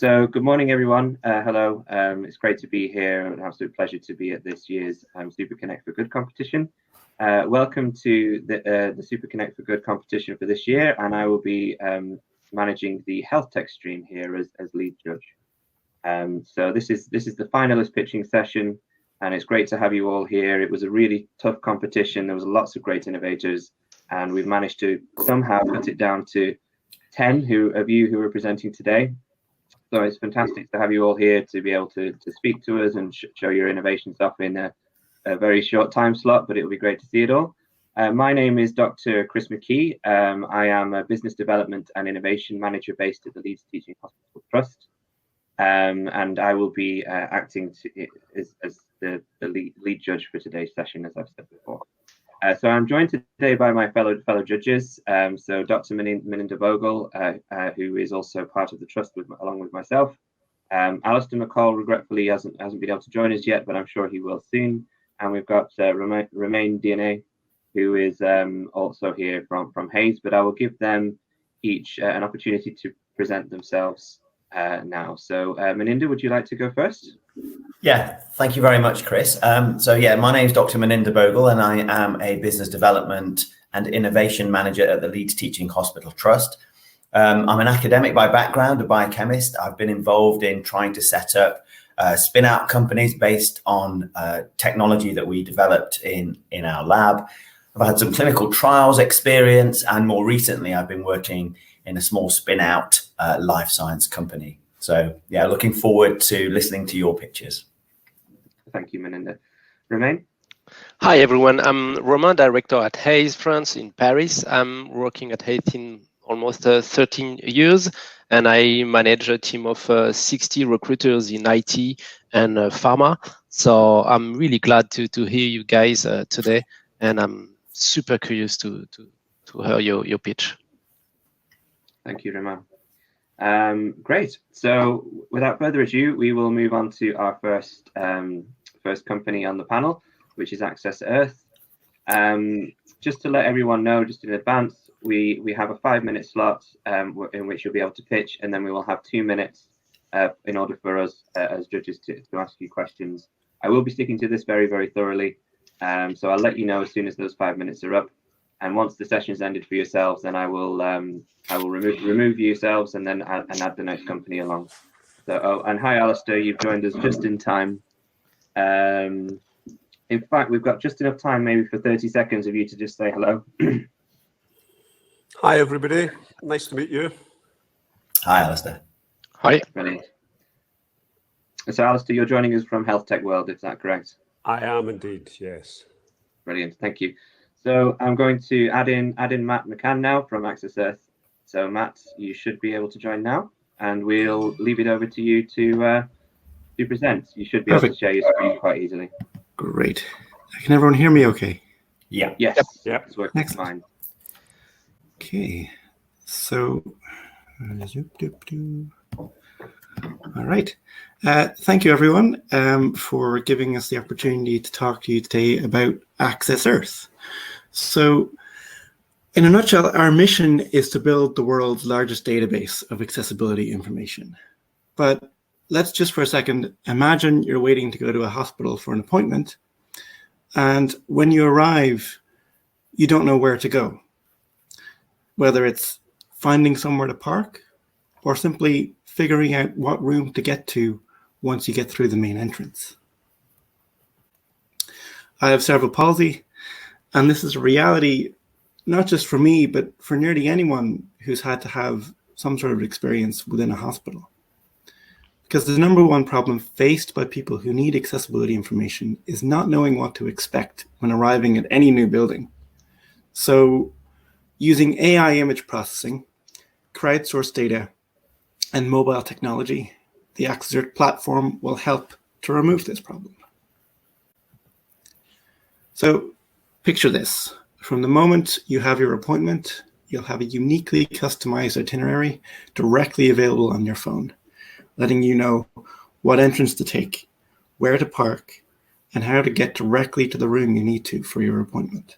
So good morning, everyone. Hello. It's great to be here. An absolute pleasure to be at this year's Super Connect for Good competition. Welcome to the Super Connect for Good competition for this year, and I will be managing the HealthTech stream here as lead judge. So this is the finalist pitching session, and it's great to have you all here. It was a really tough competition. There was lots of great innovators, and we've managed to somehow cut it down to 10 of you who are presenting today. So it's fantastic to have you all here to be able to speak to us and show your innovation stuff in a very short time slot, but it will be great to see it all. My name is Dr. Chris McKee. I am a Business Development and Innovation Manager based at the Leeds Teaching Hospital Trust. And I will be acting as the lead judge for today's session, as I've said before. So I'm joined today by my fellow judges. So Dr. Melinda Bogle, who is also part of the trust along with myself. Alistair McCall regretfully hasn't been able to join us yet, but I'm sure he will soon. And we've got Romain DNA, who is also here from Hayes. But I will give them each an opportunity to present themselves now. So Melinda, would you like to go first? Yeah, thank you very much, Chris. So yeah, my name is Dr. Melinda Bogle, and I am a Business Development and Innovation Manager at the Leeds Teaching Hospital Trust. I'm an academic by background, a biochemist. I've been involved in trying to set up spin-out companies based on technology that we developed in our lab. I've had some clinical trials experience, and more recently, I've been working in a small spin-out life science company. So yeah, looking forward to listening to your pitches. Thank you, Melinda. Romain? Hi, everyone. I'm Romain, director at Hayes, France, in Paris. I'm working at Hayes in almost 13 years, and I manage a team of 60 recruiters in IT and pharma. So I'm really glad to hear you guys today, and I'm super curious to hear your pitch. Thank you, Romain. Great. So without further ado, we will move on to our first company on the panel, which is Access Earth. Just to let everyone know, just in advance, we have a 5-minute slot in which you'll be able to pitch, and then we will have 2 minutes in order for us as judges to ask you questions. I will be sticking to this very, very thoroughly, so I'll let you know as soon as those 5 minutes are up. And once the session's ended for yourselves, then I will remove yourselves and then add the next company along. So, and hi, Alistair, you've joined us just in time. In fact, we've got just enough time maybe for 30 seconds of you to just say hello. Hi, everybody. Nice to meet you. Hi, Alistair. Hi. Brilliant. So, Alistair, you're joining us from HealthTech World, is that correct? I am indeed, yes. Brilliant, thank you. So I'm going to add in Matt McCann now from Access Earth. So Matt, you should be able to join now, and we'll leave it over to you to present. You should be able to share your screen quite easily. Great. Can everyone hear me okay? Yeah. Yes. Yep. It's working fine. Okay. So, all right. Thank you, everyone, for giving us the opportunity to talk to you today about Access Earth. So, in a nutshell, our mission is to build the world's largest database of accessibility information. But let's just for a second imagine you're waiting to go to a hospital for an appointment, and when you arrive, you don't know where to go. Whether it's finding somewhere to park or simply figuring out what room to get to once you get through the main entrance. I have cerebral palsy, and this is a reality not just for me, but for nearly anyone who's had to have some sort of experience within a hospital. Because the number one problem faced by people who need accessibility information is not knowing what to expect when arriving at any new building. So using AI image processing, crowdsourced data, and mobile technology, the Access Earth platform will help to remove this problem. So picture this. From the moment you have your appointment, you'll have a uniquely customized itinerary directly available on your phone, letting you know what entrance to take, where to park, and how to get directly to the room you need to for your appointment.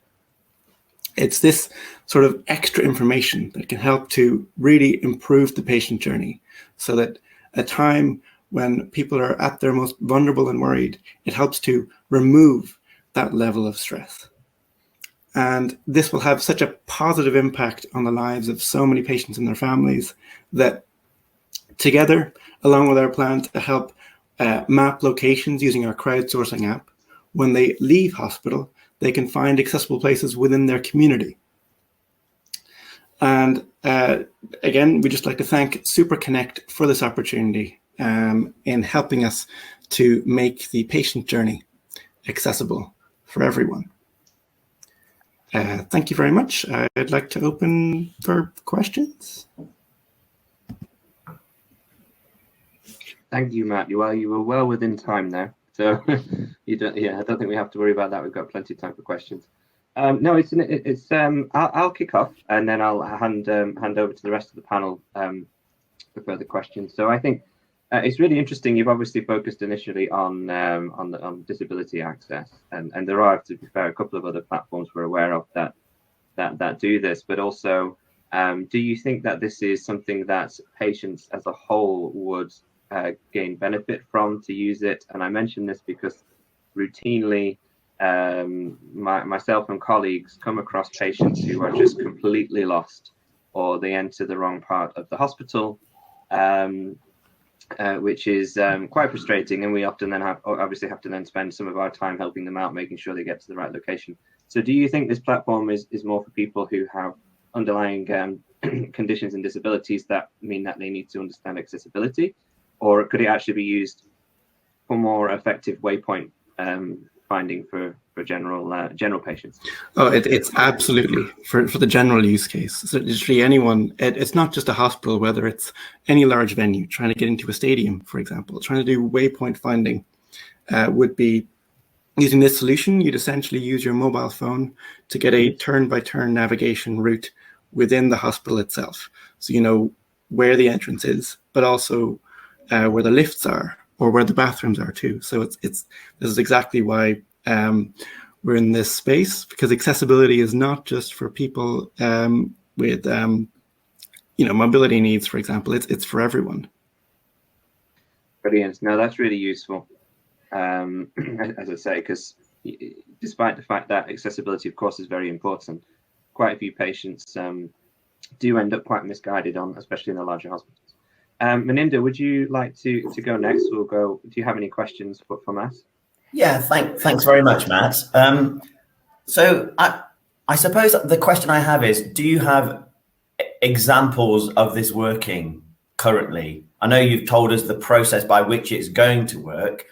It's this sort of extra information that can help to really improve the patient journey so that a time when people are at their most vulnerable and worried, it helps to remove that level of stress. And this will have such a positive impact on the lives of so many patients and their families that together, along with our plan to help map locations using our crowdsourcing app, when they leave hospital, they can find accessible places within their community. And again, we'd just like to thank SuperConnect for this opportunity in helping us to make the patient journey accessible for everyone. Thank you very much. I'd like to open for questions. Thank you, Matt. You were well within time now, so I don't think we have to worry about that. We've got plenty of time for questions. No, I'll kick off, and then I'll hand over to the rest of the panel for further questions. So I think it's really interesting. You've obviously focused initially on disability access, and there are, to be fair, a couple of other platforms we're aware of that do this. But also, do you think that this is something that patients as a whole would gain benefit from to use it? And I mention this because routinely, myself and colleagues come across patients who are just completely lost, or they enter the wrong part of the hospital. Which is quite frustrating, and we often then have to then spend some of our time helping them out, making sure they get to the right location. So do you think this platform is more for people who have underlying conditions and disabilities that mean that they need to understand accessibility, or could it actually be used for more effective waypoint finding for general patients? Oh, it's absolutely for the general use case. So literally anyone, it's not just a hospital, whether it's any large venue trying to get into a stadium, for example, trying to do waypoint finding would be using this solution. You'd essentially use your mobile phone to get a turn-by-turn navigation route within the hospital itself. So you know where the entrance is, but also where the lifts are, or where the bathrooms are too. So this is exactly why we're in this space, because accessibility is not just for people with mobility needs, for example. It's for everyone. Brilliant. No, that's really useful. As I say, because despite the fact that accessibility, of course, is very important, quite a few patients do end up quite misguided especially in the larger hospitals. Meninda, would you like to go next? We'll go. Do you have any questions for Matt? Yeah, thanks very much, Matt. So I suppose the question I have is, do you have examples of this working currently? I know you've told us the process by which it's going to work.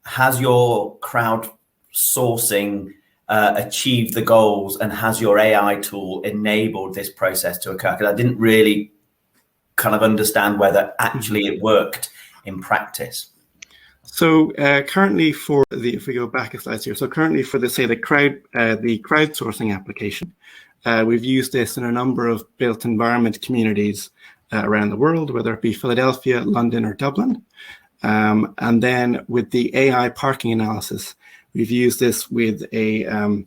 Has your crowdsourcing achieved the goals, and has your AI tool enabled this process to occur? Because I didn't really kind of understand whether actually it worked in practice. So currently if we go back a slide here, so currently for the crowdsourcing application, we've used this in a number of built environment communities around the world, whether it be Philadelphia, London, or Dublin. And then with the AI parking analysis, we've used this with a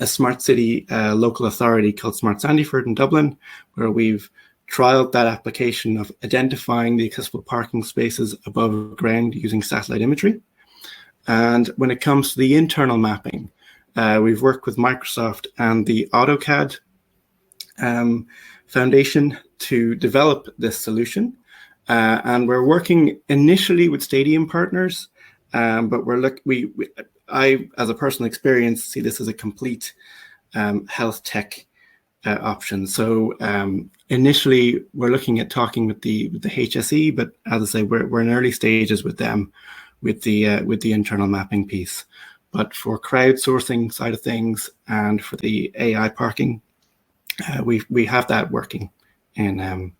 smart city local authority called Smart Sandyford in Dublin, where we've trialed that application of identifying the accessible parking spaces above ground using satellite imagery. And when it comes to the internal mapping, we've worked with Microsoft and the AutoCAD Foundation to develop this solution. And we're working initially with stadium partners, but I, as a personal experience, see this as a complete health tech option. So initially, we're looking at talking with the HSE, but as I say, we're in early stages with them with the internal mapping piece. But for crowdsourcing side of things and for the AI parking, we have that working in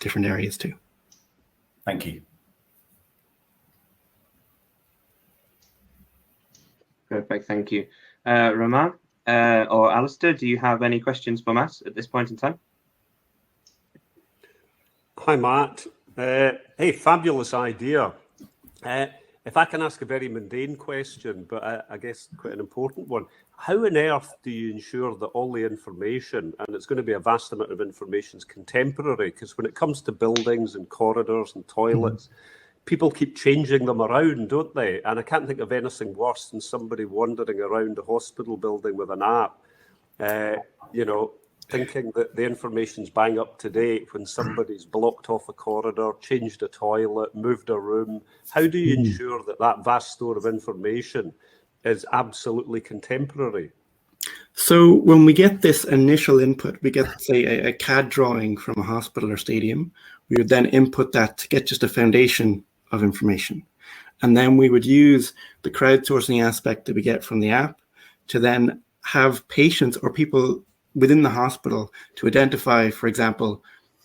different areas too. Thank you. Perfect, thank you. Roman or Alistair, do you have any questions for Matt at this point in time? Hi, Matt. Hey, fabulous idea. If I can ask a very mundane question, but I guess quite an important one, how on earth do you ensure that all the information, and it's going to be a vast amount of information, is contemporary? Because when it comes to buildings and corridors and toilets, people keep changing them around, don't they? And I can't think of anything worse than somebody wandering around a hospital building with an app, thinking that the information's bang up to date when somebody's blocked off a corridor, changed a toilet, moved a room. How do you ensure that that vast store of information is absolutely contemporary? So when we get this initial input, we get, say, a CAD drawing from a hospital or stadium. We would then input that to get just a foundation of information. And then we would use the crowdsourcing aspect that we get from the app to then have patients or people within the hospital to identify, for example,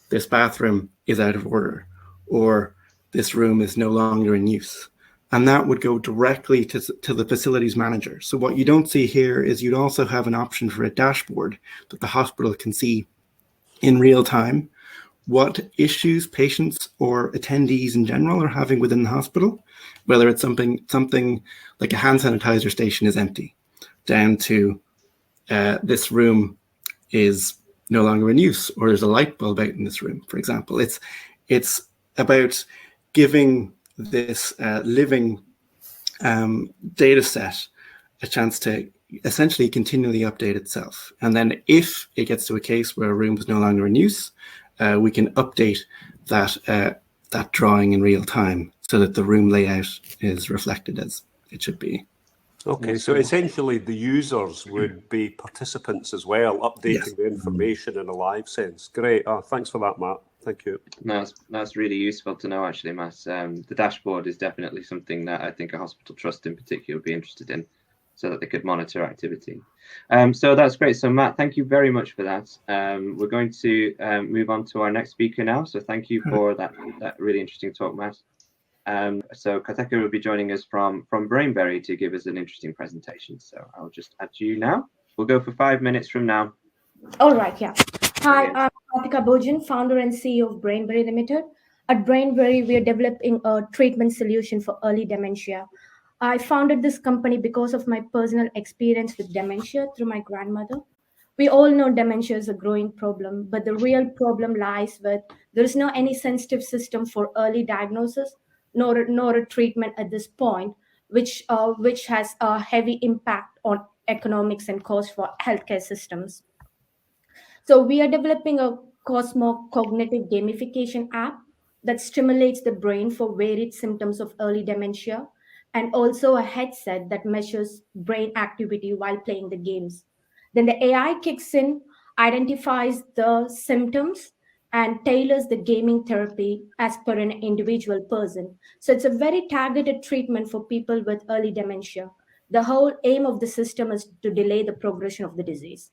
this bathroom is out of order, or this room is no longer in use. And that would go directly to the facilities manager. So what you don't see here is you'd also have an option for a dashboard that the hospital can see in real time what issues patients or attendees in general are having within the hospital, whether it's something like a hand sanitizer station is empty, down to this room is no longer in use, or there's a light bulb out in this room, for example. It's about giving this living data set a chance to essentially continually update itself. And then if it gets to a case where a room is no longer in use, we can update that drawing in real time so that the room layout is reflected as it should be. Okay, so essentially the users would be participants as well, updating the information in a live sense. Great. Oh, thanks for that, Matt. Thank you. No, that's really useful to know, actually, Matt. The dashboard is definitely something that I think a hospital trust in particular would be interested in, so that they could monitor activity. So that's great. So Matt, thank you very much for that. We're going to move on to our next speaker now. So thank you for that really interesting talk, Matt. So Kateka will be joining us from Brainberry to give us an interesting presentation. So I'll just add you now. We'll go for 5 minutes from now. All right, yeah. Hi, I'm Kateka Bojan, founder and CEO of Brainberry Limited. At Brainberry, we are developing a treatment solution for early dementia. I founded this company because of my personal experience with dementia through my grandmother. We all know dementia is a growing problem, but the real problem lies with there is no any sensitive system for early diagnosis, nor a treatment at this point, which has a heavy impact on economics and cost for healthcare systems. So we are developing a Cosmo cognitive gamification app that stimulates the brain for varied symptoms of early dementia, and also a headset that measures brain activity while playing the games. Then the AI kicks in, identifies the symptoms, and tailors the gaming therapy as per an individual person. So it's a very targeted treatment for people with early dementia. The whole aim of the system is to delay the progression of the disease.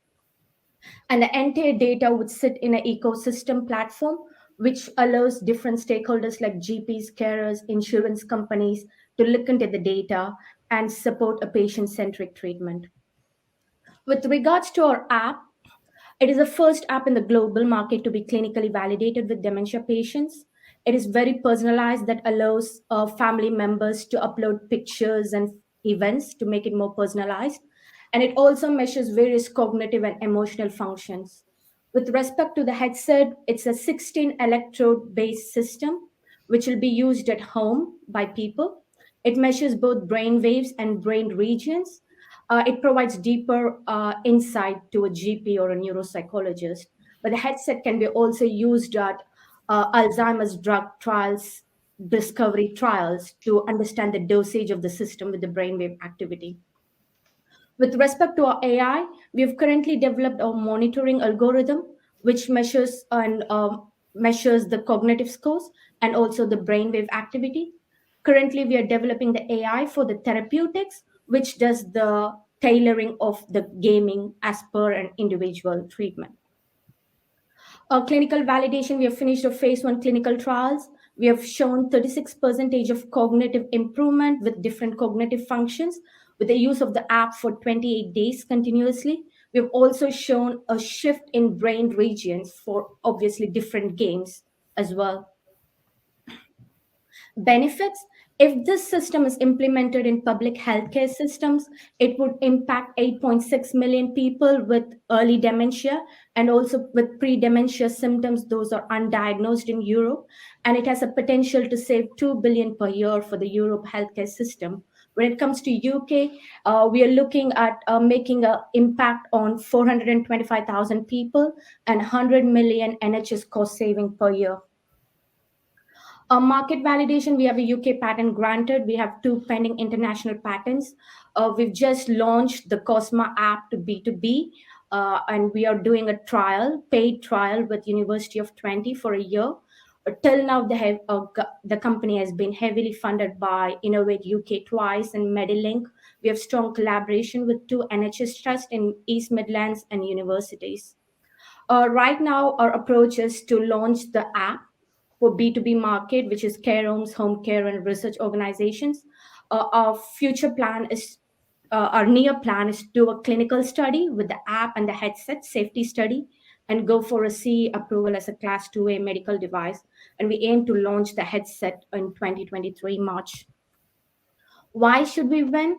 And the entire data would sit in an ecosystem platform, which allows different stakeholders like GPs, carers, insurance companies to look into the data and support a patient-centric treatment. With regards to our app, it is the first app in the global market to be clinically validated with dementia patients. It is very personalized that allows family members to upload pictures and events to make it more personalized. And it also measures various cognitive and emotional functions. With respect to the headset, it's a 16 electrode based system, which will be used at home by people. It measures both brain waves and brain regions. It provides deeper insight to a GP or a neuropsychologist. But the headset can be also used at Alzheimer's drug trials, discovery trials to understand the dosage of the system with the brainwave activity. With respect to our AI, we have currently developed a monitoring algorithm which measures the cognitive scores and also the brainwave activity. Currently, we are developing the AI for the therapeutics, which does the tailoring of the gaming as per an individual treatment. Clinical validation, we have finished our phase 1 clinical trials. We have shown 36% of cognitive improvement with different cognitive functions with the use of the app for 28 days continuously. We have also shown a shift in brain regions for obviously different games as well. Benefits, If this system is implemented in public healthcare systems, it would impact 8.6 million people with early dementia and also with pre-dementia symptoms. Those are undiagnosed in Europe. And it has a potential to save 2 billion per year for the Europe healthcare system. When it comes to UK, we are looking at making an impact on 425,000 people and 100 million NHS cost saving per year. Market validation, we have a UK patent granted. We have 2 pending international patents. We've just launched the Cosma app to B2B, and we are doing a trial, paid trial with University of Twente for a year. Till now, the company has been heavily funded by Innovate UK twice and Medilink. We have strong collaboration with 2 NHS trusts in East Midlands and universities. Right now, our approach is to launch the app for B2B market, which is care homes, home care, and research organizations. Our future plan is, our near plan is to do a clinical study with the app and the headset, safety study, and go for a CE approval as a Class 2A medical device. And we aim to launch the headset in 2023 March. Why should we win?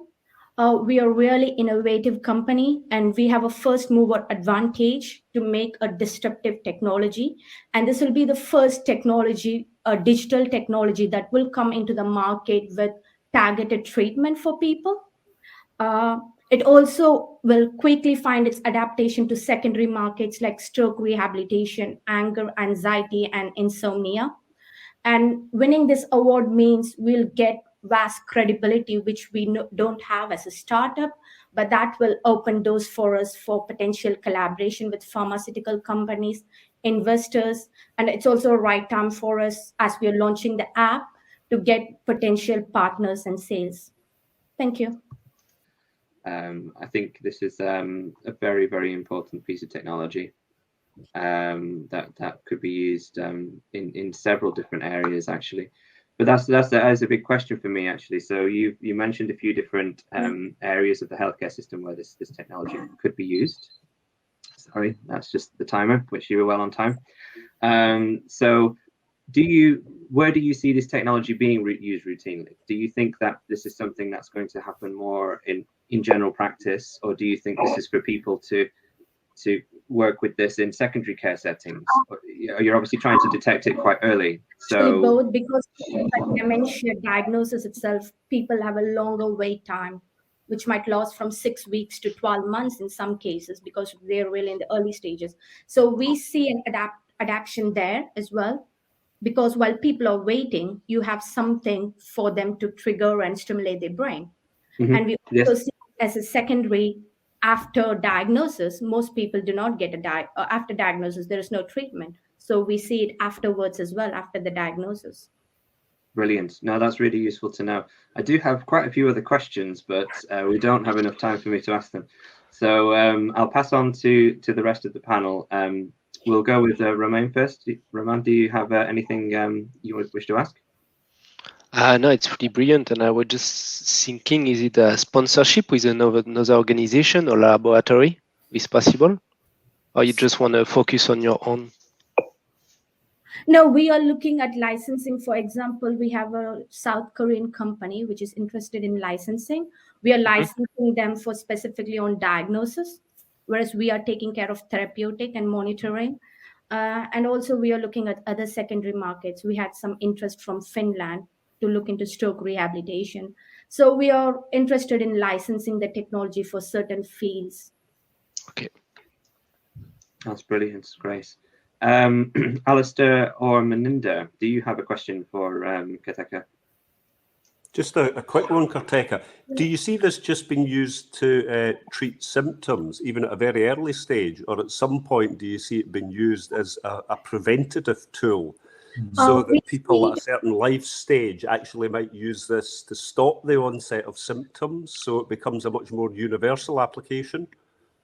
We are a really innovative company, and we have a first mover advantage to make a disruptive technology. And this will be the first technology, a digital technology that will come into the market with targeted treatment for people. It also will quickly find its adaptation to secondary markets like stroke rehabilitation, anger, anxiety, and insomnia. And winning this award means we'll get vast credibility, which we don't have as a startup, but that will open doors for us for potential collaboration with pharmaceutical companies, investors, and it's also a right time for us as we are launching the app to get potential partners and sales. Thank you. I think this is a very, very important piece of technology that could be used in several different areas, actually. But that's a big question for me, actually. So you mentioned a few different areas of the healthcare system where this technology could be used. Sorry, that's just the timer, which you were well on time. So where do you see this technology being used routinely? Do you think that this is something that's going to happen more in general practice, or do you think this is for people to work with this in secondary care settings? You're obviously trying to detect it quite early. So both, because dementia diagnosis itself, people have a longer wait time, which might last from 6 weeks to 12 months in some cases because they're really in the early stages. So we see an adaptation there as well, because while people are waiting, you have something for them to trigger and stimulate their brain. Mm-hmm. And we also see as a secondary after diagnosis, most people do not get after diagnosis, there is no treatment. So we see it afterwards as well, after the diagnosis. Brilliant. No, that's really useful to know. I do have quite a few other questions, but we don't have enough time for me to ask them. So I'll pass on to the rest of the panel. We'll go with Romain first. Romain, do you have anything you would wish to ask? No, it's pretty brilliant. And I was just thinking, is it a sponsorship with another organization or laboratory is possible? Or you just want to focus on your own? No, we are looking at licensing. For example, we have a South Korean company which is interested in licensing. We are licensing them for specifically on diagnosis, whereas we are taking care of therapeutic and monitoring. And also we are looking at other secondary markets. We had some interest from Finland to look into stroke rehabilitation. So we are interested in licensing the technology for certain fields. Okay. That's brilliant, Grace. Alistair or Meninda, do you have a question for Karthika? Just a quick one, Karthika. Do you see this just being used to treat symptoms, even at a very early stage, or at some point do you see it being used as a preventative tool? So that people at a certain life stage actually might use this to stop the onset of symptoms, so it becomes a much more universal application?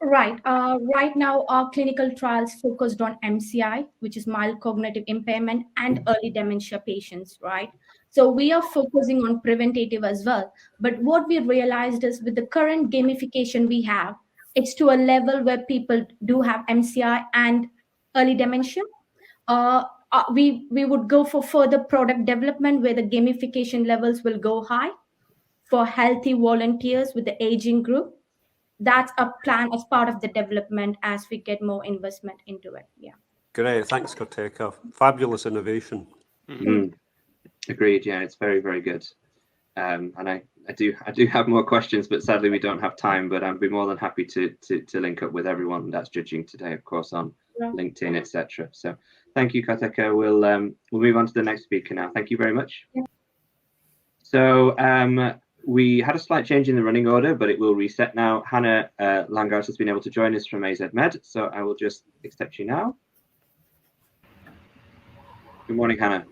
Right. Right now, our clinical trials focused on MCI, which is mild cognitive impairment, and early dementia patients, right? So we are focusing on preventative as well. But what we realized is with the current gamification we have, it's to a level where people do have MCI and early dementia. we would go for further product development where the gamification levels will go high for healthy volunteers with the aging group. That's a plan as part of the development as we get more investment into it. Yeah. Great, thanks, Kartika. Fabulous innovation. Agreed. Yeah, it's very, very good. And I do have more questions, but sadly we don't have time. But I'd be more than happy to link up with everyone that's judging today, of course, on LinkedIn, etc. So thank you, Kartika. We'll move on to the next speaker now. Thank you very much. Yeah. So we had a slight change in the running order, but it will reset now. Hannah Langhouse has been able to join us from AZmed, so I will just accept you now. Good morning, Hannah.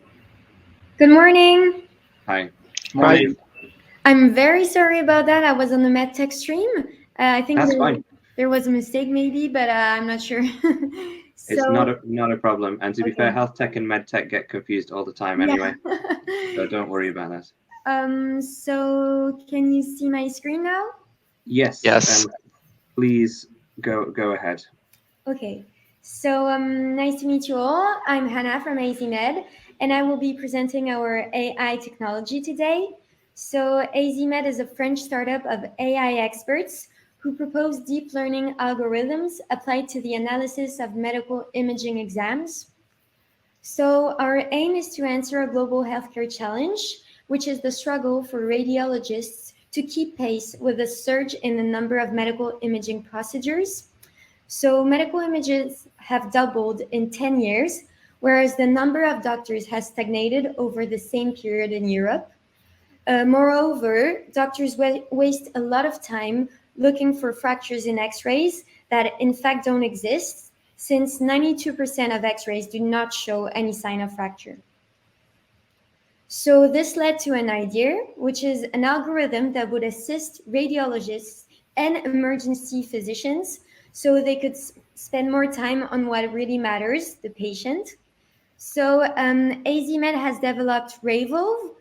Good morning. Hi. Morning. I'm very sorry about that. I was on the MedTech stream. I think there was a mistake maybe, but I'm not sure. It's not a problem. And to be fair, HealthTech and MedTech get confused all the time anyway. So don't worry about that. So can you see my screen now? Yes. Yes. Please go ahead. Okay. So nice to meet you all. I'm Hannah from AZmed, and I will be presenting our AI technology today. So AZmed is a French startup of AI experts who propose deep learning algorithms applied to the analysis of medical imaging exams. So our aim is to answer a global healthcare challenge, which is the struggle for radiologists to keep pace with the surge in the number of medical imaging procedures. So medical images have doubled in 10 years, whereas the number of doctors has stagnated over the same period in Europe. Moreover, doctors waste a lot of time looking for fractures in X-rays that in fact don't exist, since 92% of X-rays do not show any sign of fracture. So this led to an idea, which is an algorithm that would assist radiologists and emergency physicians so they could spend more time on what really matters, the patient. So AZmed has developed Revolve,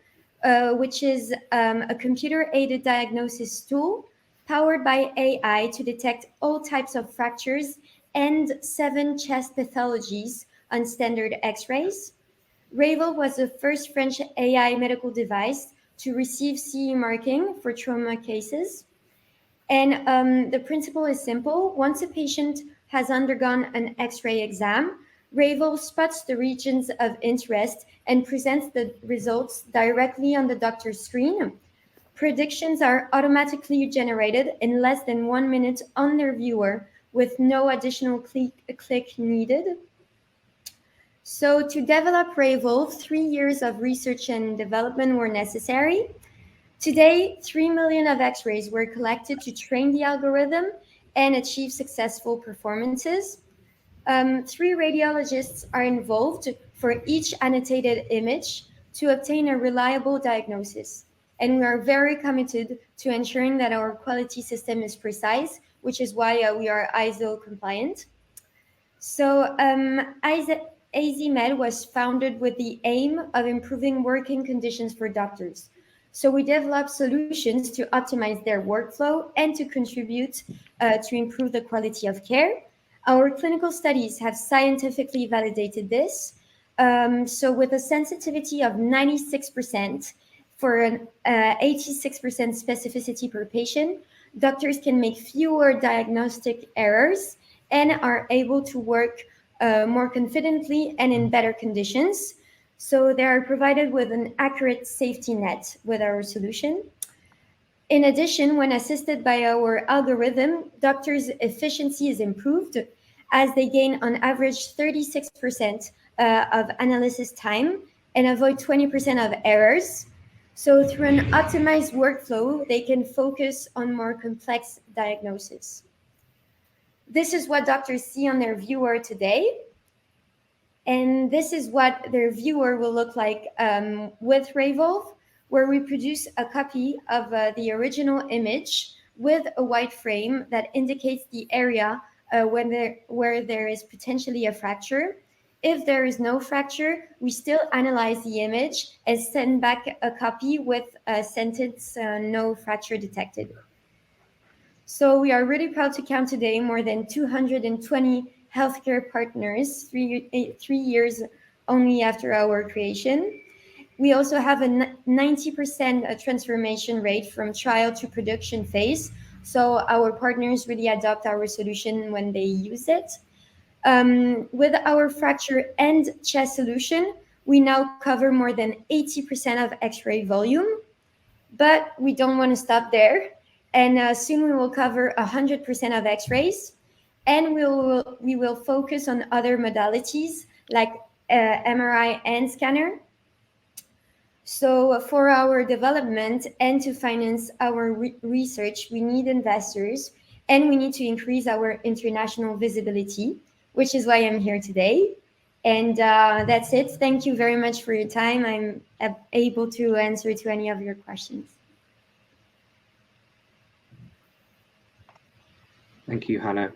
which is a computer-aided diagnosis tool powered by AI to detect all types of fractures and 7 chest pathologies on standard X-rays. Revolve was the first French AI medical device to receive CE marking for trauma cases. And the principle is simple. Once a patient has undergone an X-ray exam, Revolve spots the regions of interest and presents the results directly on the doctor's screen. Predictions are automatically generated in less than 1 minute on their viewer with no additional click needed. So to develop Revolve, 3 years of research and development were necessary. Today, 3 million of X-rays were collected to train the algorithm and achieve successful performances. 3 radiologists are involved for each annotated image to obtain a reliable diagnosis. And we are very committed to ensuring that our quality system is precise, which is why we are ISO compliant. So AZmed was founded with the aim of improving working conditions for doctors. So we develop solutions to optimize their workflow and to contribute to improve the quality of care. Our clinical studies have scientifically validated this. So with a sensitivity of 96% for an 86% specificity per patient, doctors can make fewer diagnostic errors and are able to work more confidently and in better conditions. So they are provided with an accurate safety net with our solution. In addition, when assisted by our algorithm, doctors' efficiency is improved as they gain on average 36% of analysis time and avoid 20% of errors. So through an optimized workflow, they can focus on more complex diagnosis. This is what doctors see on their viewer today. And this is what their viewer will look like with Revolve, where we produce a copy of the original image with a white frame that indicates the area where there is potentially a fracture. If there is no fracture, we still analyze the image and send back a copy with a sentence, no fracture detected. So we are really proud to count today more than 220 healthcare partners, 3 years only after our creation. We also have a 90% transformation rate from trial to production phase. So our partners really adopt our solution when they use it. With our fracture and chest solution, we now cover more than 80% of X-ray volume, but we don't want to stop there. And soon we will cover 100% of X-rays, and we will focus on other modalities like MRI and scanner. So for our development and to finance our research, we need investors, and we need to increase our international visibility, which is why I'm here today. And that's it. Thank you very much for your time. I'm able to answer to any of your questions. Thank you, Hannah.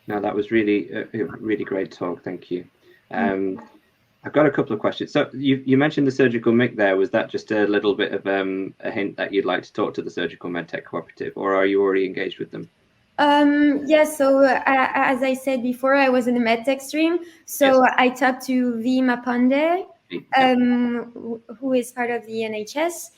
No, that was really a really great talk. Thank you. I've got a couple of questions. So you mentioned the surgical MIC there. Was that just a little bit of a hint that you'd like to talk to the Surgical MedTech Cooperative, or are you already engaged with them? Yes, so as I said before, I was in the MedTech stream. So yes. I talked to Vima Pandey, who is part of the NHS.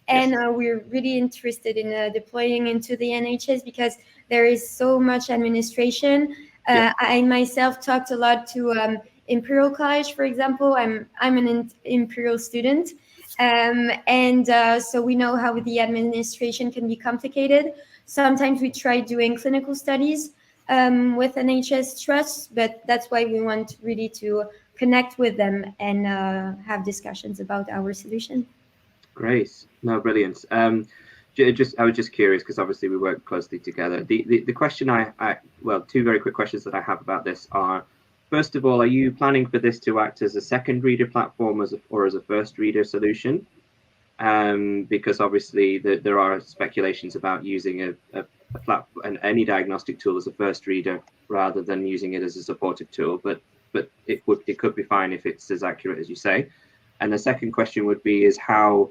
And we're really interested in deploying into the NHS because there is so much administration. I myself talked a lot to Imperial College, for example. I'm an Imperial student. So we know how the administration can be complicated. Sometimes we try doing clinical studies with NHS trusts, but that's why we want really to connect with them and have discussions about our solution. Great. No, brilliant. I was just curious because obviously we work closely together. The question well, two very quick questions that I have about this are, first of all, are you planning for this to act as a second reader platform or as a first reader solution? Because obviously there are speculations about using a platform, any diagnostic tool as a first reader rather than using it as a supportive tool, but it could be fine if it's as accurate as you say. And the second question would be is how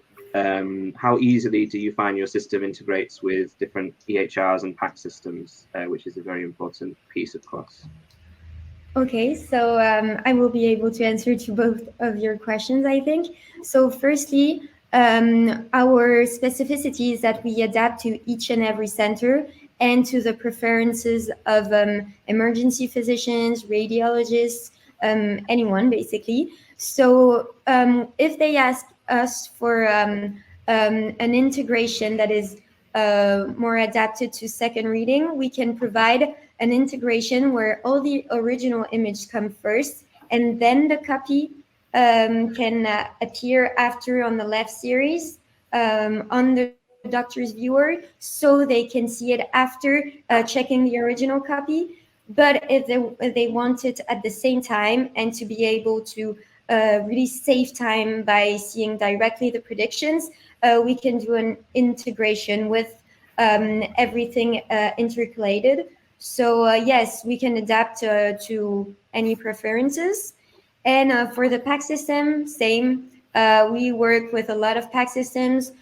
easily do you find your system integrates with different EHRs and PACS systems, which is a very important piece, of course. Okay, so I will be able to answer to both of your questions, I think. So firstly, our specificity is that we adapt to each and every center and to the preferences of emergency physicians, radiologists, anyone basically. So if they ask us for an integration that is more adapted to second reading, we can provide an integration where all the original images come first, and then the copy can appear after on the left series on the doctor's viewer, so they can see it after checking the original copy. But if they want it at the same time and to be able to really save time by seeing directly the predictions, we can do an integration with everything intercalated. So yes, we can adapt to any preferences. And for the PACS system, same. We work with a lot of PACS systems.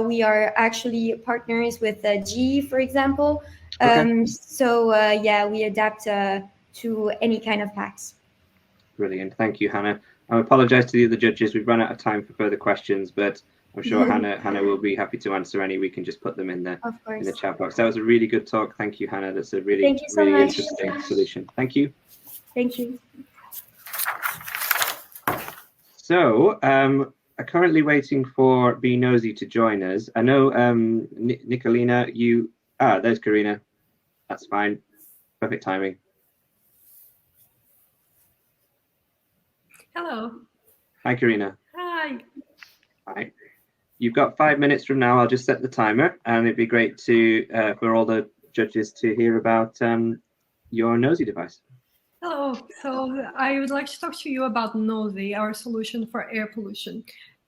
We are actually partners with GE, for example. Okay. Yeah, we adapt to any kind of PACS. Brilliant. Thank you, Hannah. I apologize to the other judges. We've run out of time for further questions, but I'm sure Hannah will be happy to answer any. We can just put them in the chat box. That was a really good talk. Thank you, Hannah. That's a really interesting solution. Thank you. Thank you. So I'm currently waiting for Be Nosy to join us. I know Nicolina, there's Karina. That's fine. Perfect timing. Hello. Hi, Karina. Hi. Hi. You've got 5 minutes from now. I'll just set the timer, and it'd be great to for all the judges to hear about your Nosy device. Hello. So I would like to talk to you about Nosy, our solution for air pollution.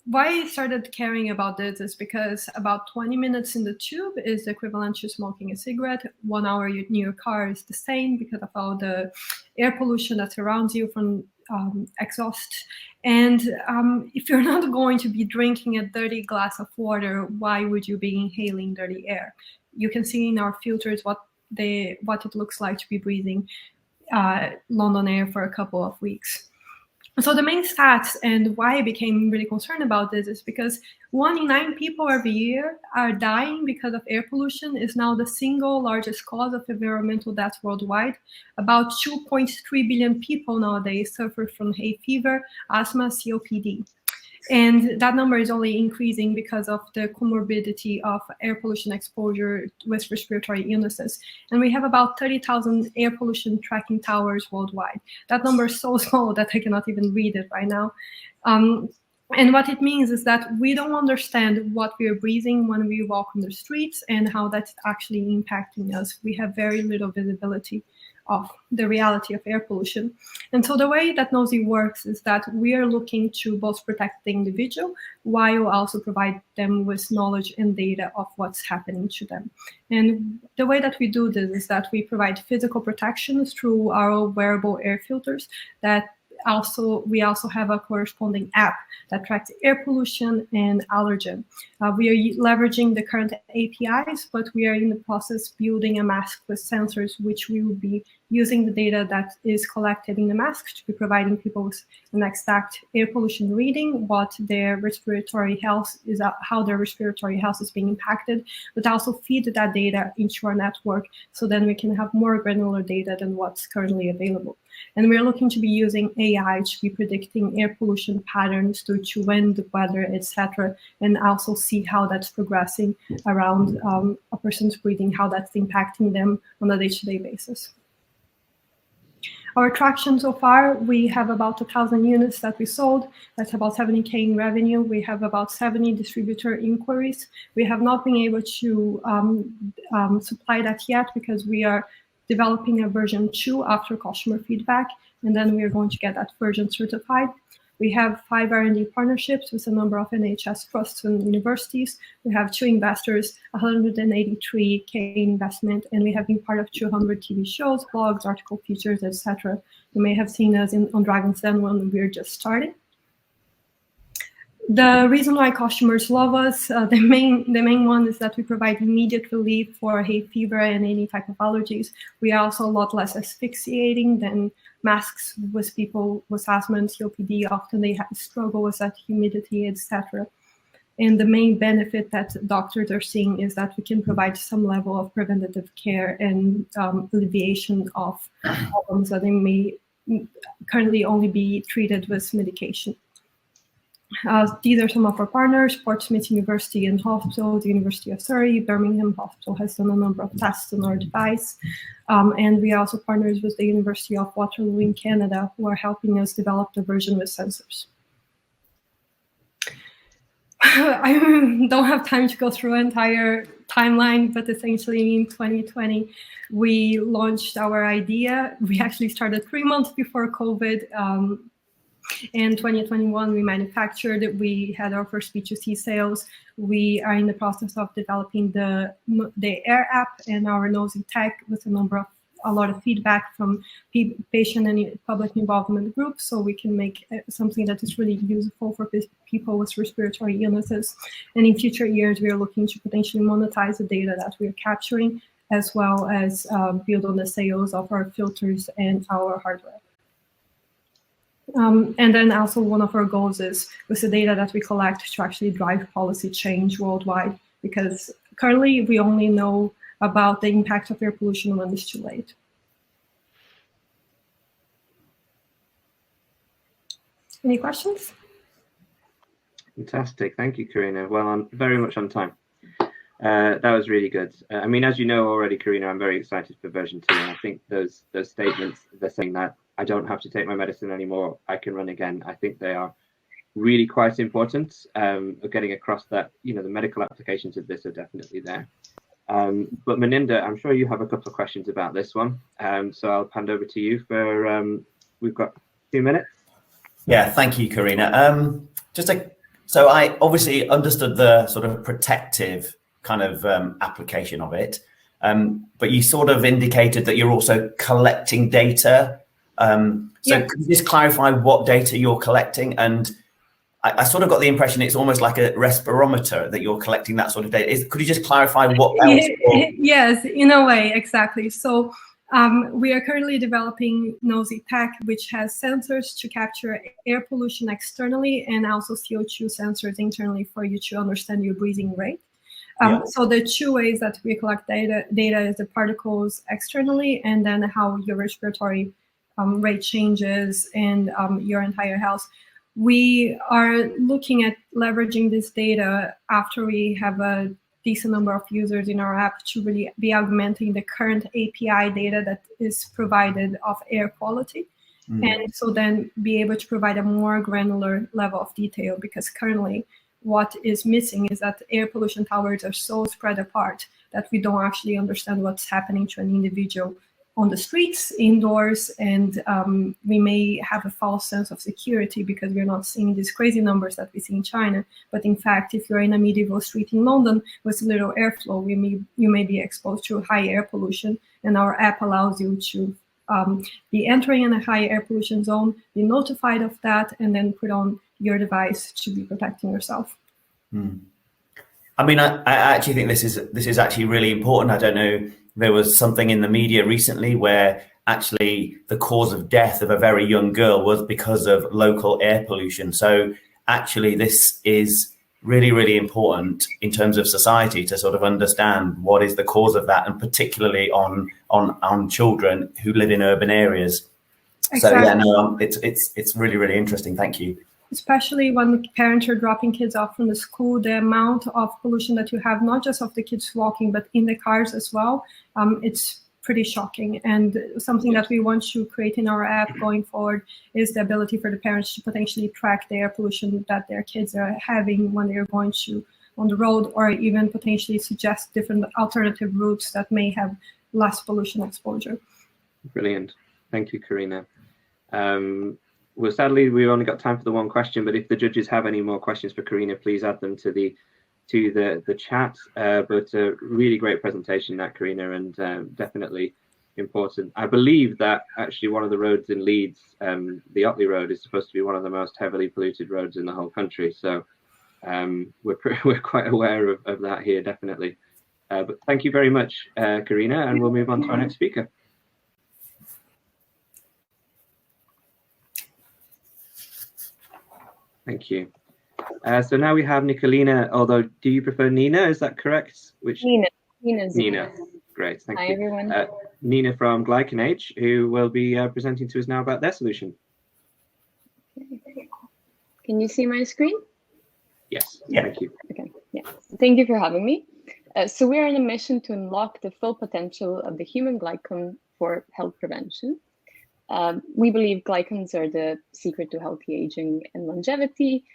Why I started caring about this is because about 20 minutes in the tube is equivalent to smoking a cigarette. 1 hour in your car is the same because of all the air pollution that surrounds you from exhaust. And if you're not going to be drinking a dirty glass of water, why would you be inhaling dirty air? You can see in our filters what it looks like to be breathing London air for a couple of weeks. So the main stats and why I became really concerned about this is because 1 in 9 people every year are dying because of air pollution. Is now the single largest cause of environmental death worldwide. About 2.3 billion people nowadays suffer from hay fever, asthma, COPD. And that number is only increasing because of the comorbidity of air pollution exposure with respiratory illnesses. And we have about 30,000 air pollution tracking towers worldwide. That number is so small that I cannot even read it right now. And what it means is that we don't understand what we are breathing when we walk on the streets and how that's actually impacting us. We have very little visibility of the reality of air pollution. And so the way that Nosy works is that we are looking to both protect the individual while also provide them with knowledge and data of what's happening to them. And the way that we do this is that we provide physical protection through our wearable air filters that we also have a corresponding app that tracks air pollution and allergen. We are leveraging the current APIs, but we are in the process building a mask with sensors, which we will be using the data that is collected in the mask to be providing people with an exact air pollution reading, what their respiratory health is, how their respiratory health is being impacted, but also feed that data into our network so then we can have more granular data than what's currently available. And we're looking to be using AI to be predicting air pollution patterns due to wind, weather, etc., and also see how that's progressing around a person's breathing, how that's impacting them on a day-to-day basis. Our traction so far, we have about 1,000 units that we sold. That's about 70K in revenue. We have about 70 distributor inquiries. We have not been able to supply that yet because we are developing a version 2 after customer feedback, and then we are going to get that version certified. We have 5 R&D partnerships with a number of NHS trusts and universities. We have 2 investors, 183K investment, and we have been part of 200 TV shows, blogs, article features, etc. You may have seen us on Dragon's Den when we were just starting. The reason why customers love us, the main one is that we provide immediate relief for hay fever and any type of allergies. We are also a lot less asphyxiating than masks with people with asthma and COPD. Often they struggle with that humidity, etc. And the main benefit that doctors are seeing is that we can provide some level of preventative care and alleviation of problems that they may currently only be treated with medication. These are some of our partners: Portsmouth University and Hospital, the University of Surrey, Birmingham Hospital has done a number of tests on our device. And we are also partners with the University of Waterloo in Canada, who are helping us develop the version with sensors. I don't have time to go through an entire timeline, but essentially in 2020, we launched our idea. We actually started 3 months before COVID. In 2021, we manufactured, we had our first B2C sales. We are in the process of developing the Air app and our Nosy tech with a lot of feedback from patient and public involvement groups, so we can make something that is really useful for people with respiratory illnesses. And in future years, we are looking to potentially monetize the data that we are capturing, as well as build on the sales of our filters and our hardware. And then also one of our goals is with the data that we collect to actually drive policy change worldwide, because currently we only know about the impact of air pollution when it's too late. Any questions? Fantastic. Thank you, Karina. Well, I'm very much on time. That was really good. I mean, as you know already, Karina, I'm very excited for version 2. And I think those statements, they're saying that I don't have to take my medicine anymore, I can run again. I think they are really quite important of getting across that, the medical applications of this are definitely there. But Meninda, I'm sure you have a couple of questions about this one. So I'll hand over to you for, we've got 2 minutes. Yeah, thank you, Karina. So I obviously understood the sort of protective kind of application of it, but you sort of indicated that you're also collecting data. Could you just clarify what data you're collecting? And I sort of got the impression it's almost like a respirometer that you're collecting that sort of data. Could you just clarify what else? Yes, in a way, exactly. So We are currently developing Nosy Tech, which has sensors to capture air pollution externally and also CO2 sensors internally for you to understand your breathing rate. So the two ways that we collect data is the particles externally, and then how your respiratory rate changes and your entire health. We are looking at leveraging this data after we have a decent number of users in our app to really be augmenting the current API data that is provided of air quality. And so then be able to provide a more granular level of detail, because currently what is missing is that air pollution towers are so spread apart that we don't actually understand what's happening to an individual on the streets, indoors, and we may have a false sense of security because we're not seeing these crazy numbers that we see in China. But in fact, if you're in a medieval street in London with little airflow, you may be exposed to high air pollution, and our app allows you to be entering in a high air pollution zone, be notified of that, and then put on your device to be protecting yourself. I mean, I actually think this is actually really important. I don't know, there was something in the media recently where actually the cause of death of a very young girl was because of local air pollution. So actually this is really, really important in terms of society to sort of understand what is the cause of that, and particularly on children who live in urban areas. Exactly. So yeah, no, it's really, really interesting. Thank you. Especially when parents are dropping kids off from the school, the amount of pollution that you have, not just of the kids walking, but in the cars as well, it's pretty shocking. And something that we want to create in our app going forward is the ability for the parents to potentially track the air pollution that their kids are having when they're going on the road, or even potentially suggest different alternative routes that may have less pollution exposure. Brilliant. Thank you, Karina. Well, sadly, we've only got time for the one question, but if the judges have any more questions for Karina, please add them to the chat. But a really great presentation, that, Karina, and definitely important. I believe that actually one of the roads in Leeds, the Otley Road, is supposed to be one of the most heavily polluted roads in the whole country. So we're quite aware of that here, definitely. But thank you very much, Karina, and we'll move on to our next speaker. Thank you. So now we have Nicolina, although do you prefer Nina? Is that correct? Nina. Great, thank you. Hi, everyone. Nina from GlycanAge, who will be presenting to us now about their solution. Can you see my screen? Yes, yeah. Thank you. Okay, yeah. Thank you for having me. So we're on a mission to unlock the full potential of the human glycan for health prevention. We believe glycans are the secret to healthy aging and longevity.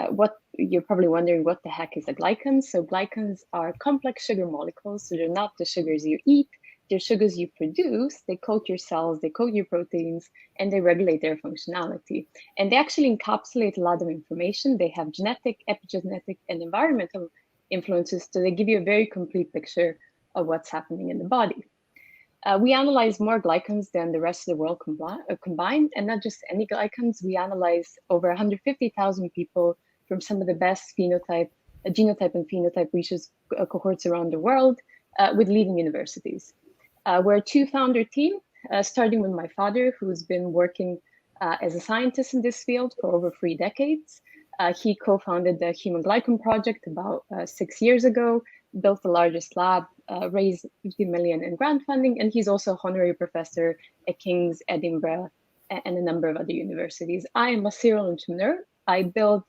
What you're probably wondering, what the heck is a glycan? So glycans are complex sugar molecules. So they're not the sugars you eat, they're sugars you produce. They coat your cells, they coat your proteins, and they regulate their functionality. And they actually encapsulate a lot of information. They have genetic, epigenetic, and environmental influences. So they give you a very complete picture of what's happening in the body. We analyze more glycans than the rest of the world combined, and not just any glycans. We analyze over 150,000 people from some of the best genotype and phenotype research cohorts around the world with leading universities. We're a two-founder team, starting with my father, who's been working as a scientist in this field for over 3 decades. He co-founded the Human Glycan Project about 6 years ago, built the largest lab, raised 50 million in grant funding, and he's also honorary professor at King's, Edinburgh, and a number of other universities. I am a serial entrepreneur. I build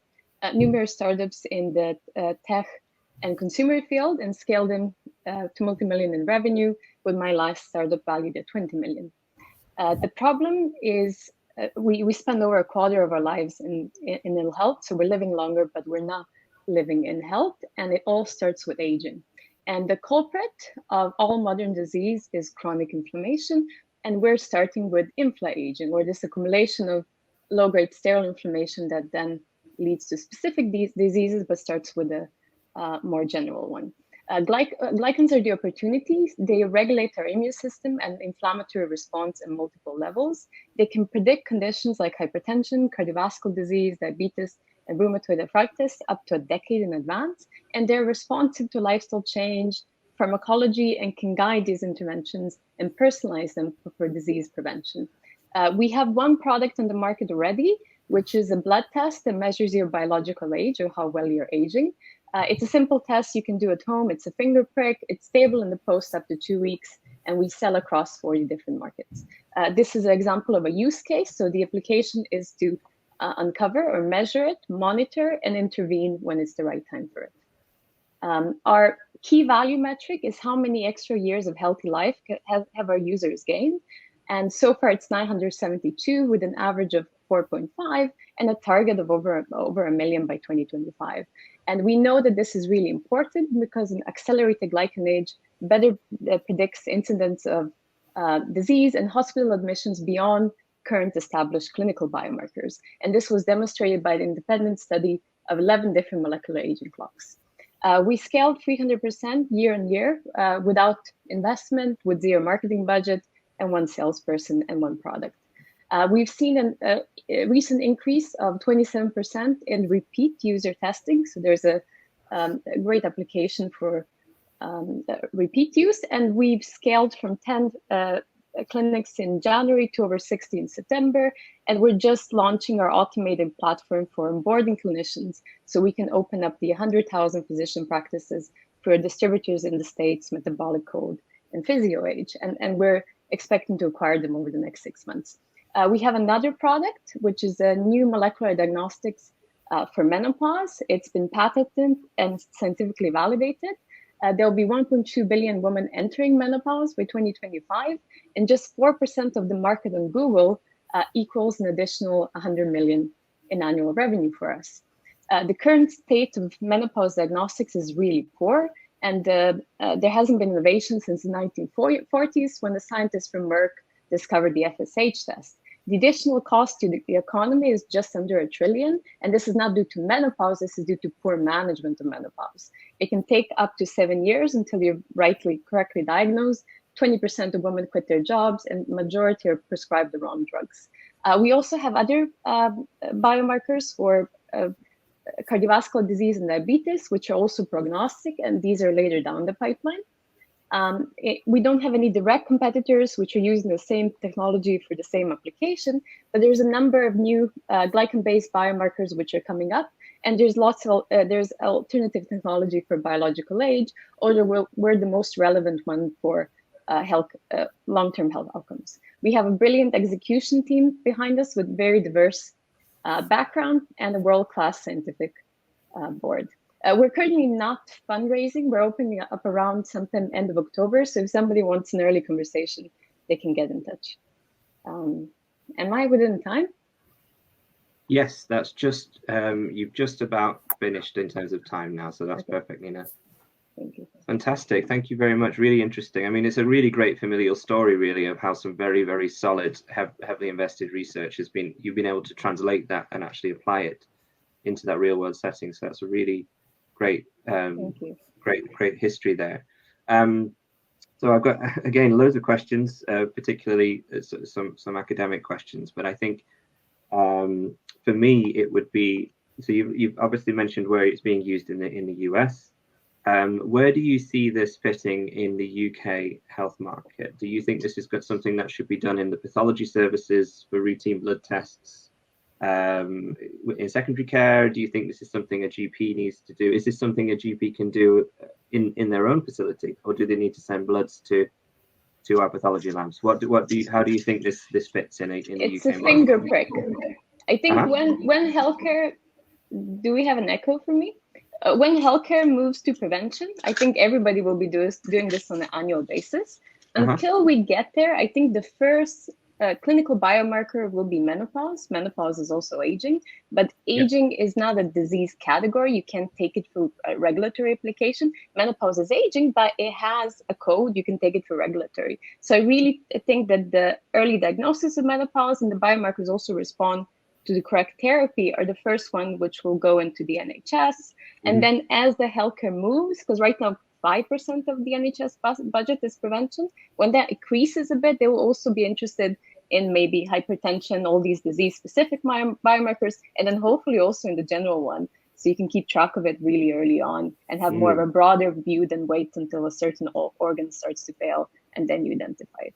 numerous startups in the tech and consumer field and scaled them to multi-million in revenue, with my last startup valued at 20 million. The problem is we spend over a quarter of our lives in ill health, so we're living longer, but we're not living in health, and it all starts with aging. And the culprit of all modern disease is chronic inflammation, and we're starting with infla-aging, or this accumulation of low-grade sterile inflammation that then leads to specific diseases, but starts with a more general one. Glycans are the opportunities. They regulate our immune system and inflammatory response at multiple levels. They can predict conditions like hypertension, cardiovascular disease, diabetes, and rheumatoid arthritis up to a decade in advance. And they're responsive to lifestyle change, pharmacology and can guide these interventions and personalize them for disease prevention. We have one product on the market already, which is a blood test that measures your biological age or how well you're aging. It's a simple test you can do at home. It's a finger prick. It's stable in the post up to 2 weeks, and we sell across 40 different markets. This is an example of a use case. So the application is to uncover or measure it, monitor, and intervene when it's the right time for it. Our key value metric is how many extra years of healthy life have our users gained. And so far, it's 972 with an average of 4.5 and a target of over 1 million by 2025. And we know that this is really important because an accelerated GlycanAge better predicts incidence of disease and hospital admissions beyond current established clinical biomarkers. And this was demonstrated by the independent study of 11 different molecular aging clocks. We scaled 300% year on year without investment, with zero marketing budget, and one salesperson and one product. We've seen a recent increase of 27% in repeat user testing. So there's a great application for repeat use. And we've scaled from 10 clinics in January to over 60 in September. And we're just launching our automated platform for onboarding clinicians so we can open up the 100,000 physician practices for distributors in the States, Metabolic Code, and PhysioAge. And we're expecting to acquire them over the next 6 months. We have another product, which is a new molecular diagnostics for menopause. It's been patented and scientifically validated. There will be 1.2 billion women entering menopause by 2025, and just 4% of the market on Google equals an additional 100 million in annual revenue for us. The current state of menopause diagnostics is really poor, and there hasn't been innovation since the 1940s when the scientists from Merck discovered the FSH test. The additional cost to the economy is just under $1 trillion, and this is not due to menopause, this is due to poor management of menopause. It can take up to 7 years until you're correctly diagnosed. 20% of women quit their jobs, and majority are prescribed the wrong drugs. We also have other biomarkers for cardiovascular disease and diabetes, which are also prognostic, and these are later down the pipeline. We don't have any direct competitors which are using the same technology for the same application, but there's a number of new glycan-based biomarkers which are coming up, and there's lots of there's alternative technology for biological age, although we're the most relevant one for long-term health outcomes. We have a brilliant execution team behind us with very diverse background and a world-class scientific board. We're currently not fundraising. We're opening up around sometime end of October. So if somebody wants an early conversation, they can get in touch. Am I within time? Yes, that's just, you've just about finished in terms of time now. So that's perfect, Nina. Thank you. Fantastic. Thank you very much. Really interesting. I mean, it's a really great familial story, really, of how some very, very solid, heavily invested research has been, you've been able to translate that and actually apply it into that real world setting. So that's a really great, great history there. So I've got, again, loads of questions, particularly some academic questions, but I think for me, it would be, so you've obviously mentioned where it's being used in the US. Where do you see this fitting in the UK health market? Do you think this is something that should be done in the pathology services for routine blood tests in secondary care? Do you think this is something a GP needs to do? Is this something a GP can do in their own facility, or do they need to send bloods to our pathology labs? How do you think this fits in the UK market? It's a finger prick. I think when healthcare, do we have an echo for me? When healthcare moves to prevention, I think everybody will be doing this on an annual basis. Until we get there, I think the first clinical biomarker will be menopause. Menopause is also aging, but aging is not a disease category. You can't take it for a regulatory application. Menopause is aging, but it has a code. You can take it for regulatory. So I really think that the early diagnosis of menopause and the biomarkers also respond to the correct therapy are the first one which will go into the NHS. And then as the healthcare moves, because right now 5% of the NHS budget is prevention, when that increases a bit, they will also be interested in maybe hypertension, all these disease-specific biomarkers, and then hopefully also in the general one. So you can keep track of it really early on and have more of a broader view than wait until a certain organ starts to fail and then you identify it.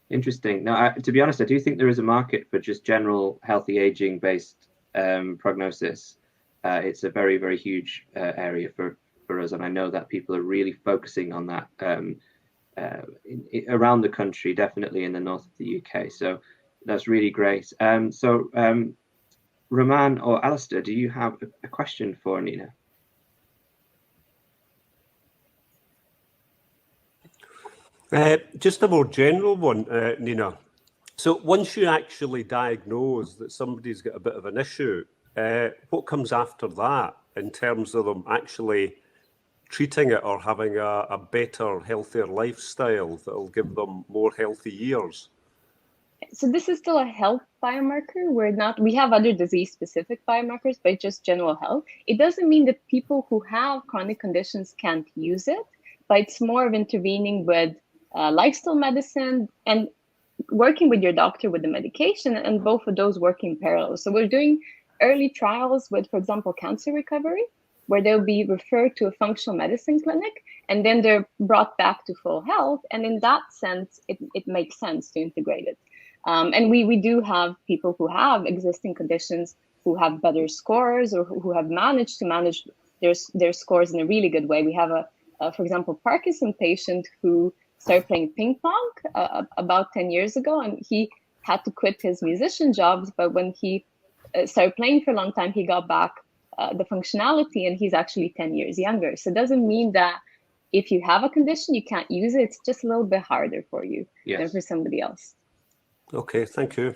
Interesting. Now, to be honest, I do think there is a market for just general healthy aging based prognosis. It's a very, very huge area for us, and I know that people are really focusing on that around the country, definitely in the north of the UK. So that's really great. Roman or Alistair, do you have a question for Nina? Just a more general one, Nina. So once you actually diagnose that somebody's got a bit of an issue, what comes after that in terms of them actually treating it or having a better, healthier lifestyle that will give them more healthy years? So this is still a health biomarker. We have other disease-specific biomarkers, but just general health. It doesn't mean that people who have chronic conditions can't use it, but it's more of intervening with lifestyle medicine and working with your doctor with the medication, and both of those work in parallel. So we're doing early trials with, for example, cancer recovery, where they'll be referred to a functional medicine clinic, and then they're brought back to full health. And in that sense, it makes sense to integrate it. And we do have people who have existing conditions who have better scores or who have managed to manage their scores in a really good way. We have for example, Parkinson patient who started playing ping pong about 10 years ago, and he had to quit his musician jobs. But when he started playing for a long time, he got back the functionality, and he's actually 10 years younger. So it doesn't mean that if you have a condition, you can't use it. It's just a little bit harder for you than for somebody else. Okay, thank you.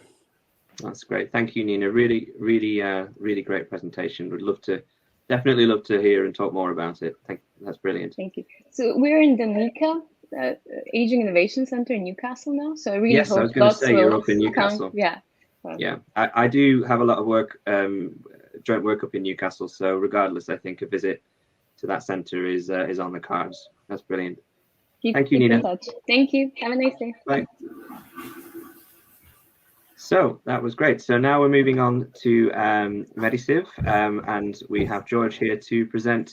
That's great. Thank you, Nina. Really great presentation. Would definitely love to hear and talk more about it. That's brilliant. Thank you. So we're in the NICA, Aging Innovation Center in Newcastle now. So I really hope I was going to say you're up in Newcastle. Yeah. Yeah, I do have a lot of work, joint work up in Newcastle. So regardless, I think a visit to that center is on the cards. That's brilliant. Thank you, Nina. In touch. Thank you. Have a nice day. Bye. So that was great. So now we're moving on to Medisieve, and we have George here to present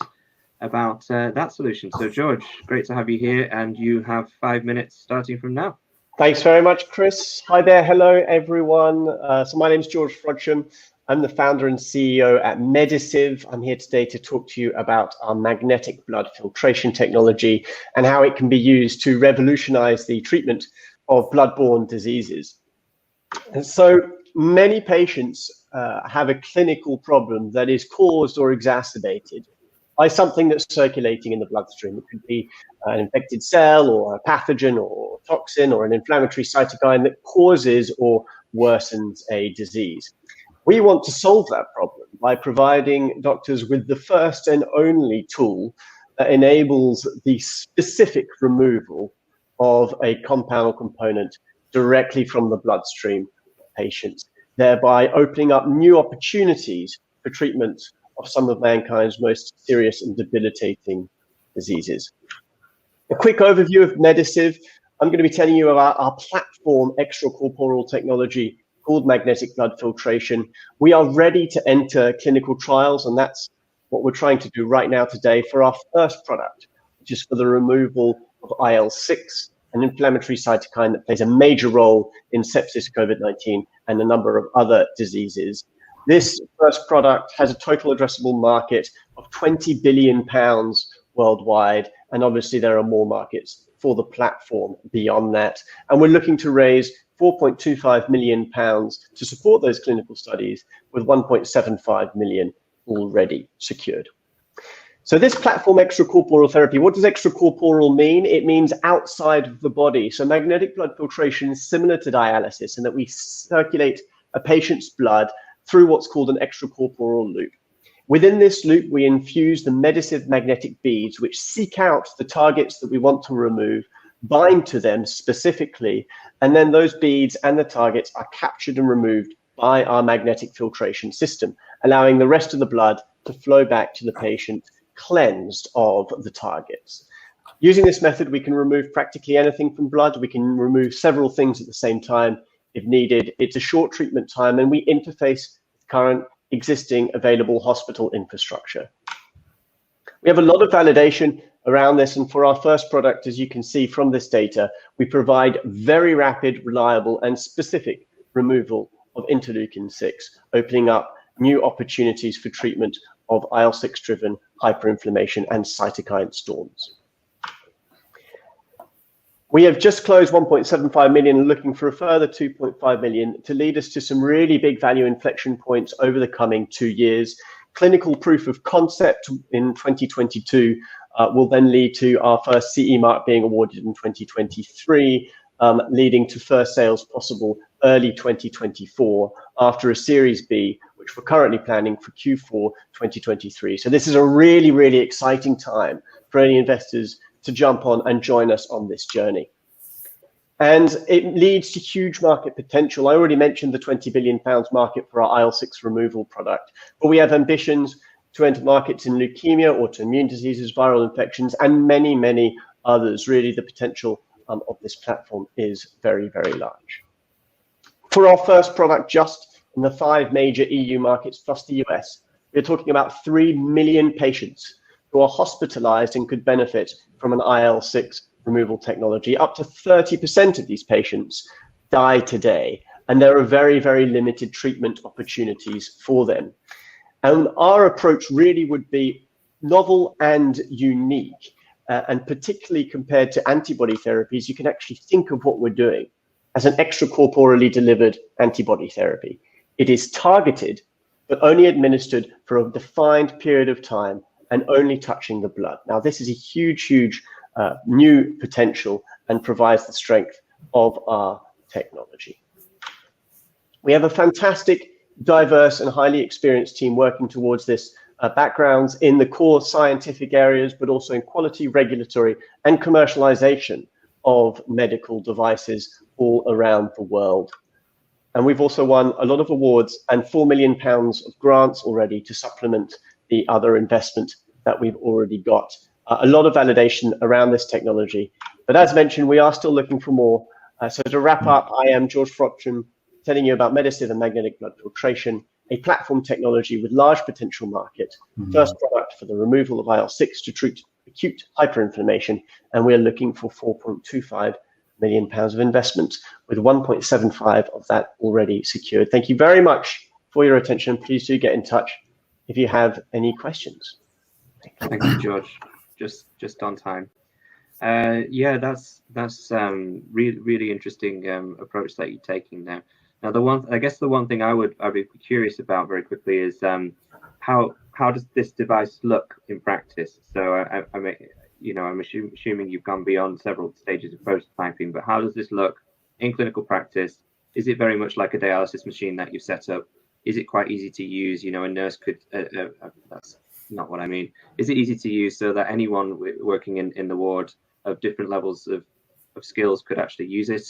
about that solution. So George, great to have you here, and you have 5 minutes starting from now. Thanks very much, Chris. Hi there. Hello, everyone. So my name is George Frodsham. I'm the founder and CEO at Medisieve. I'm here today to talk to you about our magnetic blood filtration technology and how it can be used to revolutionize the treatment of blood-borne diseases. And so many patients have a clinical problem that is caused or exacerbated by something that's circulating in the bloodstream. It could be an infected cell or a pathogen or toxin or an inflammatory cytokine that causes or worsens a disease. We want to solve that problem by providing doctors with the first and only tool that enables the specific removal of a compound or component directly from the bloodstream of patients, thereby opening up new opportunities for treatment of some of mankind's most serious and debilitating diseases. A quick overview of Medisieve. I'm going to be telling you about our platform extracorporeal technology called magnetic blood filtration. We are ready to enter clinical trials, and that's what we're trying to do right now today for our first product, which is for the removal of IL-6, an inflammatory cytokine that plays a major role in sepsis, COVID-19, and a number of other diseases. This first product has a total addressable market of £20 billion worldwide, and obviously there are more markets for the platform beyond that. And we're looking to raise £4.25 million to support those clinical studies, with 1.75 million already secured. So this platform extracorporeal therapy, what does extracorporeal mean? It means outside of the body. So magnetic blood filtration is similar to dialysis in that we circulate a patient's blood through what's called an extracorporeal loop. Within this loop, we infuse the Medisieve magnetic beads, which seek out the targets that we want to remove, bind to them specifically, and then those beads and the targets are captured and removed by our magnetic filtration system, allowing the rest of the blood to flow back to the patient cleansed of the targets. Using this method, we can remove practically anything from blood. We can remove several things at the same time if needed. It's a short treatment time, and we interface with current existing available hospital infrastructure. We have a lot of validation around this, and for our first product, as you can see from this data, we provide very rapid, reliable, and specific removal of interleukin-6, opening up new opportunities for treatment of IL-6-driven hyperinflammation and cytokine storms. We have just closed 1.75 million, looking for a further 2.5 million to lead us to some really big value inflection points over the coming 2 years. Clinical proof of concept in 2022 will then lead to our first CE mark being awarded in 2023, leading to first sales possible early 2024 after a Series B, which we're currently planning for Q4 2023. So this is a really, really exciting time for any investors to jump on and join us on this journey. And it leads to huge market potential. I already mentioned the £20 billion market for our IL-6 removal product, but we have ambitions to enter markets in leukemia, autoimmune diseases, viral infections, and many, many others. Really, the potential of this platform is very, very large. For our first product, just in the 5 major EU markets plus the US, we're talking about 3 million patients who are hospitalized and could benefit from an IL-6 removal technology. Up to 30% of these patients die today, and there are very, very limited treatment opportunities for them. And our approach really would be novel and unique, and particularly compared to antibody therapies, you can actually think of what we're doing as an extracorporeally delivered antibody therapy. It is targeted, but only administered for a defined period of time and only touching the blood. Now, this is a huge, huge new potential and provides the strength of our technology. We have a fantastic, diverse and highly experienced team working towards this, backgrounds in the core scientific areas, but also in quality, regulatory and commercialization of medical devices all around the world. And we've also won a lot of awards and £4 million of grants already to supplement the other investment that we've already got. A lot of validation around this technology. But as mentioned, we are still looking for more. So to wrap up, I am George Frotchen, telling you about Medisieve and magnetic blood filtration, a platform technology with large potential market, first product for the removal of IL-6 to treat acute hyperinflammation, and we're looking for £4.25 million of investment, with 1.75 of that already secured. Thank you very much for your attention. Please do get in touch if you have any questions. Thank you, George. Just on time. Yeah, that's really interesting approach that you're taking there. Now, the one thing I'd be curious about very quickly is how does this device look in practice? So I mean, you know, I'm assuming you've gone beyond several stages of prototyping, but how does this look in clinical practice? Is it very much like a dialysis machine that you set up? Is it quite easy to use? You know, a nurse could. That's not what I mean. Is it easy to use so that anyone working in the ward of different levels of skills could actually use it?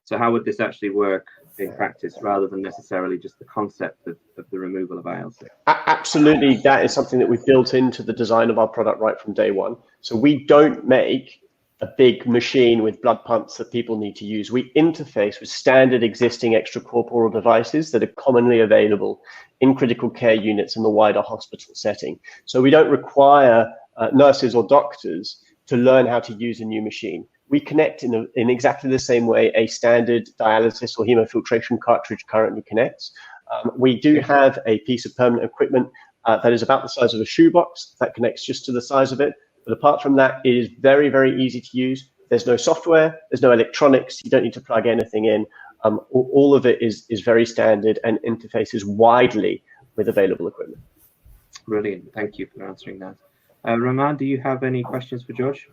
So how would this actually work in practice rather than necessarily just the concept of the removal of IL-6? Absolutely, that is something that we've built into the design of our product right from day one. So we don't make a big machine with blood pumps that people need to use. We interface with standard existing extracorporeal devices that are commonly available in critical care units in the wider hospital setting. So we don't require nurses or doctors to learn how to use a new machine. We connect in exactly the same way a standard dialysis or hemofiltration cartridge currently connects. We do have a piece of permanent equipment that is about the size of a shoebox that connects just to the size of it. But apart from that, it is very, very easy to use. There's no software, there's no electronics, you don't need to plug anything in. All of it is very standard and interfaces widely with available equipment. Brilliant, thank you for answering that. Roman, do you have any questions for George?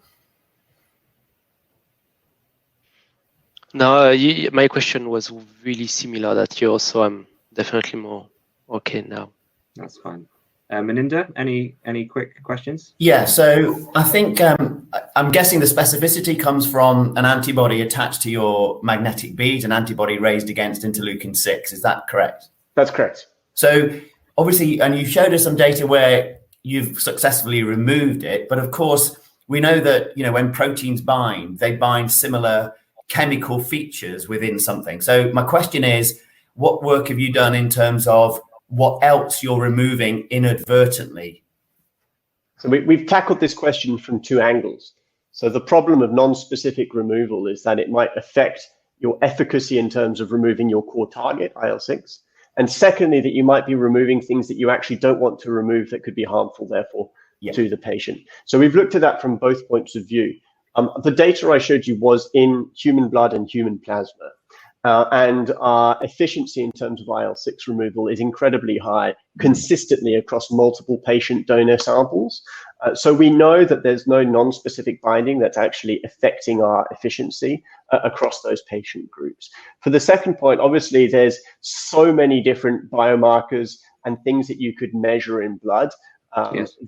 No, my question was really similar that yours, so I'm definitely more okay now. That's fine. Meninda, any quick questions? Yeah, so I think I'm guessing the specificity comes from an antibody attached to your magnetic bead, an antibody raised against interleukin-6. Is that correct? That's correct. So obviously, and you showed us some data where you've successfully removed it, but of course, we know that, you know, when proteins bind, they bind similar chemical features within something. So my question is, what work have you done in terms of what else you're removing inadvertently. So we've tackled this question from two angles. So the problem of non-specific removal is that it might affect your efficacy in terms of removing your core target, IL-6. And secondly, that you might be removing things that you actually don't want to remove that could be harmful, therefore, to the patient. So we've looked at that from both points of view. The data I showed you was in human blood and human plasma. And our efficiency in terms of IL-6 removal is incredibly high, consistently across multiple patient donor samples. So we know that there's no non-specific binding that's actually affecting our efficiency across those patient groups. For the second point, obviously, there's so many different biomarkers and things that you could measure in blood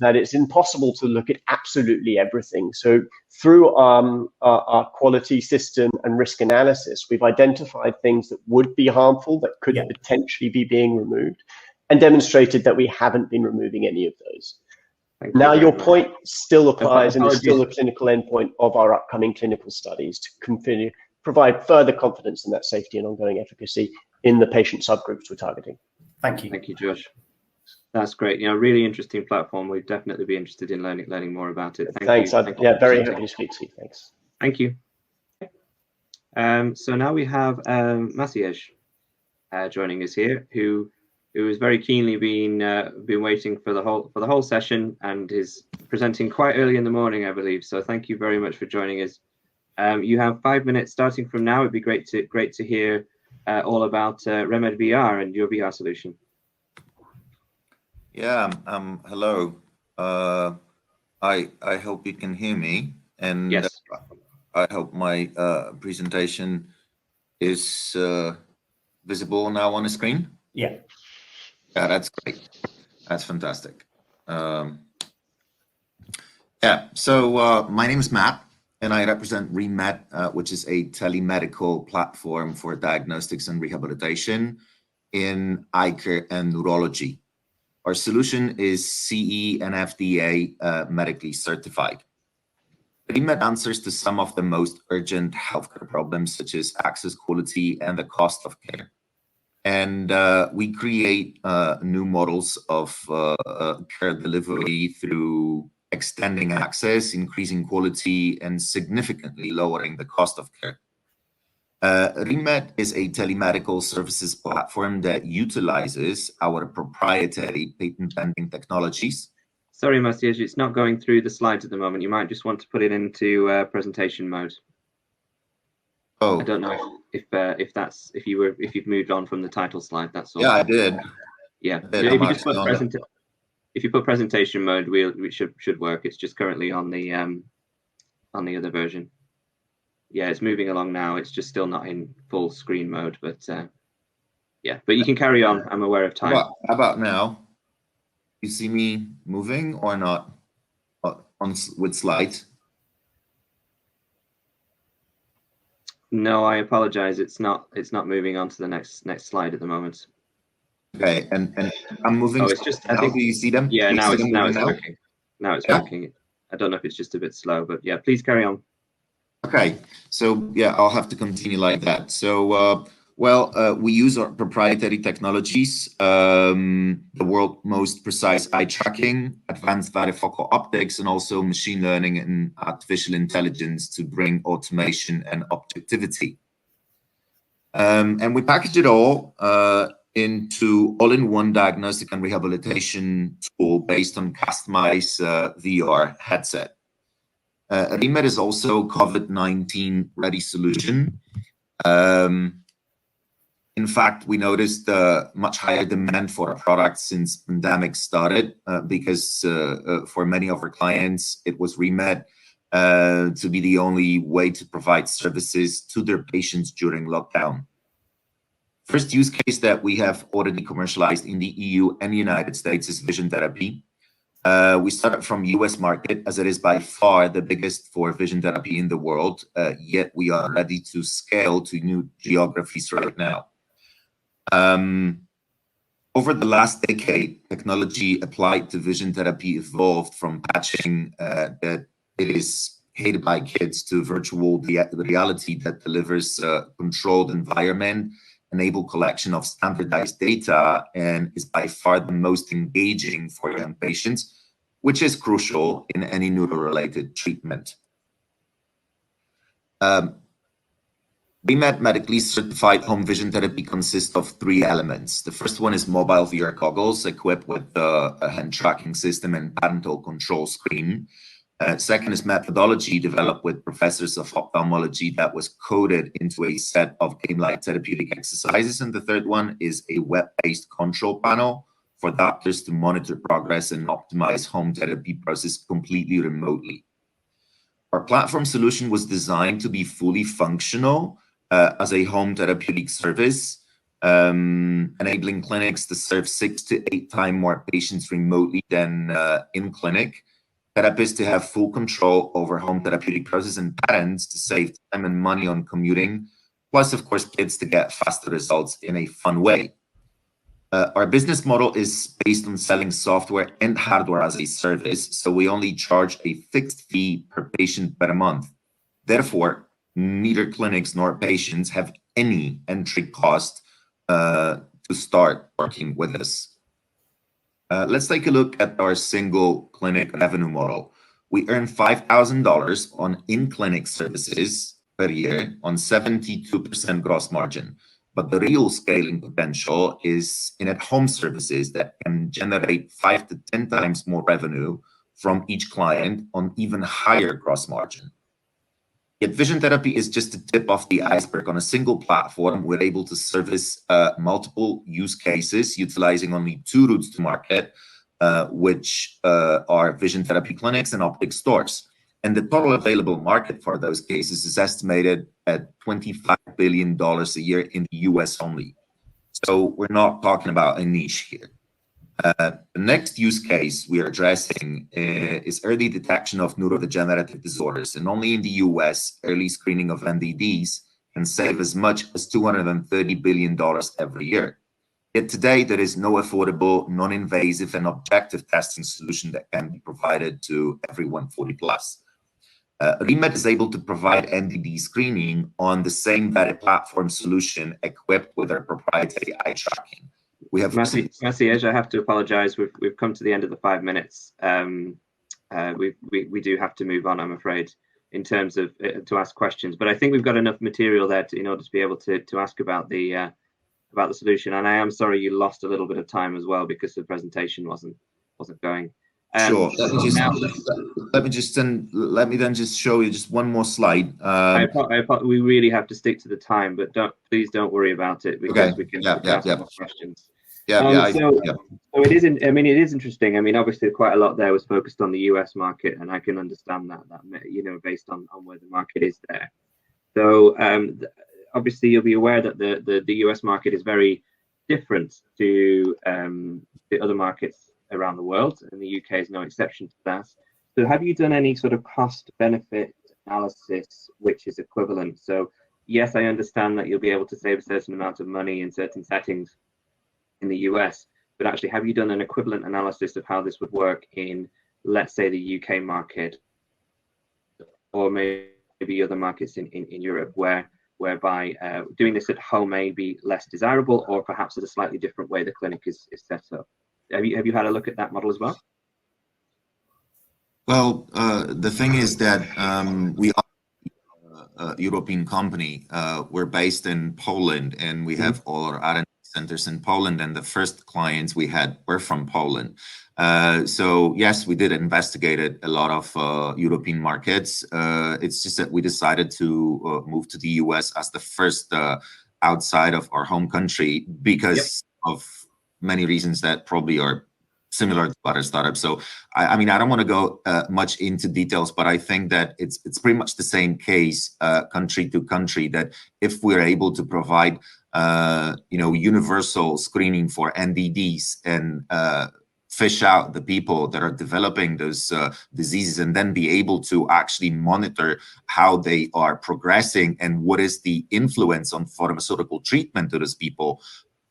that it's impossible to look at absolutely everything. So through our quality system and risk analysis, we've identified things that would be harmful, that could potentially be being removed, and demonstrated that we haven't been removing any of those. Now, your point still applies and is still a clinical endpoint of our upcoming clinical studies to continue provide further confidence in that safety and ongoing efficacy in the patient subgroups we're targeting. Thank you. Thank you, Josh. That's great. Really interesting platform. We'd definitely be interested in learning more about it. Thanks. Yeah, very happy to speak to you. Thanks. Thank you. So now we have Medisieve joining us here, who has very keenly been waiting for the whole session and is presenting quite early in the morning, I believe. So thank you very much for joining us. You have 5 minutes starting from now. It'd be great to hear all about RemmedVR and your VR solution. Yeah. Hello. I hope you can hear me, and yes. I hope my presentation is visible now on the screen. Yeah. Yeah, that's great. That's fantastic. Yeah. So my name is Matt, and I represent RemmedVR, which is a telemedical platform for diagnostics and rehabilitation in eye care and neurology. Our solution is CE and FDA medically certified. RemmedVR answers to some of the most urgent healthcare problems, such as access, quality, and the cost of care. And we create new models of care delivery through extending access, increasing quality, and significantly lowering the cost of care. RemmedVR is a telemedical services platform that utilizes our proprietary patent-pending technologies. Sorry, Medisieve, it's not going through the slides at the moment. You might just want to put it into presentation mode. Oh, I don't know if you've moved on from the title slide. That's all. Yeah, I did. Yeah, I did. if you just put if you put presentation mode, we should work. It's just currently on the other version. Yeah, it's moving along now. It's just still not in full screen mode, but yeah. But you can carry on. I'm aware of time. How about now? You see me moving or not with slides? No, I apologize. It's not moving on to the next slide at the moment. Okay, and I'm moving. Oh, it's just. I think, do you see them? Yeah, now it's now? working. Now it's working. I don't know if it's just a bit slow, but yeah, please carry on. Okay, so yeah, I'll have to continue like that. So, we use our proprietary technologies, the world's most precise eye tracking, advanced varifocal optics, and also machine learning and artificial intelligence to bring automation and objectivity. And we package it all into all-in-one diagnostic and rehabilitation tool based on customized VR headset. RemmedVR is also COVID-19 ready solution. In fact, we noticed much higher demand for our products since pandemic started because for many of our clients, it was RemmedVR to be the only way to provide services to their patients during lockdown. First use case that we have already commercialized in the EU and United States is vision therapy. We started from US market as it is by far the biggest for vision therapy in the world, yet we are ready to scale to new geographies right now. Over the last decade, technology applied to vision therapy evolved from patching that it is hated by kids to virtual reality that delivers a controlled environment enable collection of standardized data and is by far the most engaging for young patients, which is crucial in any neuro-related treatment. RemmedVR medically certified home vision therapy consists of 3 elements. The first one is mobile VR goggles equipped with a hand tracking system and parental control screen. Second is methodology developed with professors of ophthalmology that was coded into a set of game-like therapeutic exercises. And the third one is a web-based control panel for doctors to monitor progress and optimize home therapy process completely remotely. Our platform solution was designed to be fully functional as a home therapeutic service, enabling clinics to serve 6 to 8 times more patients remotely than in clinic. Therapists to have full control over home therapeutic process, and parents to save time and money on commuting, plus of course kids to get faster results in a fun way. Our business model is based on selling software and hardware as a service, so we only charge a fixed fee per patient per month. Therefore, neither clinics nor patients have any entry cost to start working with us. Let's take a look at our single clinic revenue model. We earn $5,000 on in-clinic services per year on 72% gross margin. But the real scaling potential is in at-home services that can generate 5 to 10 times more revenue from each client on even higher gross margin. Yet vision therapy is just the tip of the iceberg. On a single platform, we're able to service multiple use cases utilizing only 2 routes to market, which are vision therapy clinics and optic stores. And the total available market for those cases is estimated at $25 billion a year in the US only. So we're not talking about a niche here. The next use case we are addressing is early detection of neurodegenerative disorders. And only in the US, early screening of NDDs can save as much as $230 billion every year. Yet today, there is no affordable, non-invasive, and objective testing solution that can be provided to everyone 40 plus. RemmedVR is able to provide NDD screening on the same very platform solution equipped with our proprietary eye tracking. We have Nosy, I have to apologize. We've come to the end of the 5 minutes. We do have to move on, I'm afraid, in terms of to ask questions. But I think we've got enough material there in order to be able to ask about the solution. And I am sorry you lost a little bit of time as well because the presentation wasn't going. Sure. Let me then just show you just one more slide. We really have to stick to the time, but please don't worry about it because we can ask more questions. So it isn't. I mean, it is interesting. I mean, obviously, quite a lot there was focused on the US market, and I can understand that based on where the market is there. So obviously, you'll be aware that the US market is very different to the other markets around the world, and the UK is no exception to that. So have you done any sort of cost benefit analysis which is equivalent? So yes, I understand that you'll be able to save a certain amount of money in certain settings in the US, but actually have you done an equivalent analysis of how this would work in, let's say, the UK market, or maybe other markets in Europe whereby doing this at home may be less desirable, or perhaps in a slightly different way the clinic is set up? Have you had a look at that model as well? Well, the thing is that we are a European company. We're based in Poland, and we have all our R&D centers in Poland, and the first clients we had were from Poland. So yes, we did investigate a lot of European markets. It's just that we decided to move to the US as the first outside of our home country because of many reasons that probably are similar to other startups. So I mean, I don't want to go much into details, but I think that it's pretty much the same case country to country, that if we're able to provide universal screening for NDDs and fish out the people that are developing those diseases, and then be able to actually monitor how they are progressing and what is the influence on pharmaceutical treatment to those people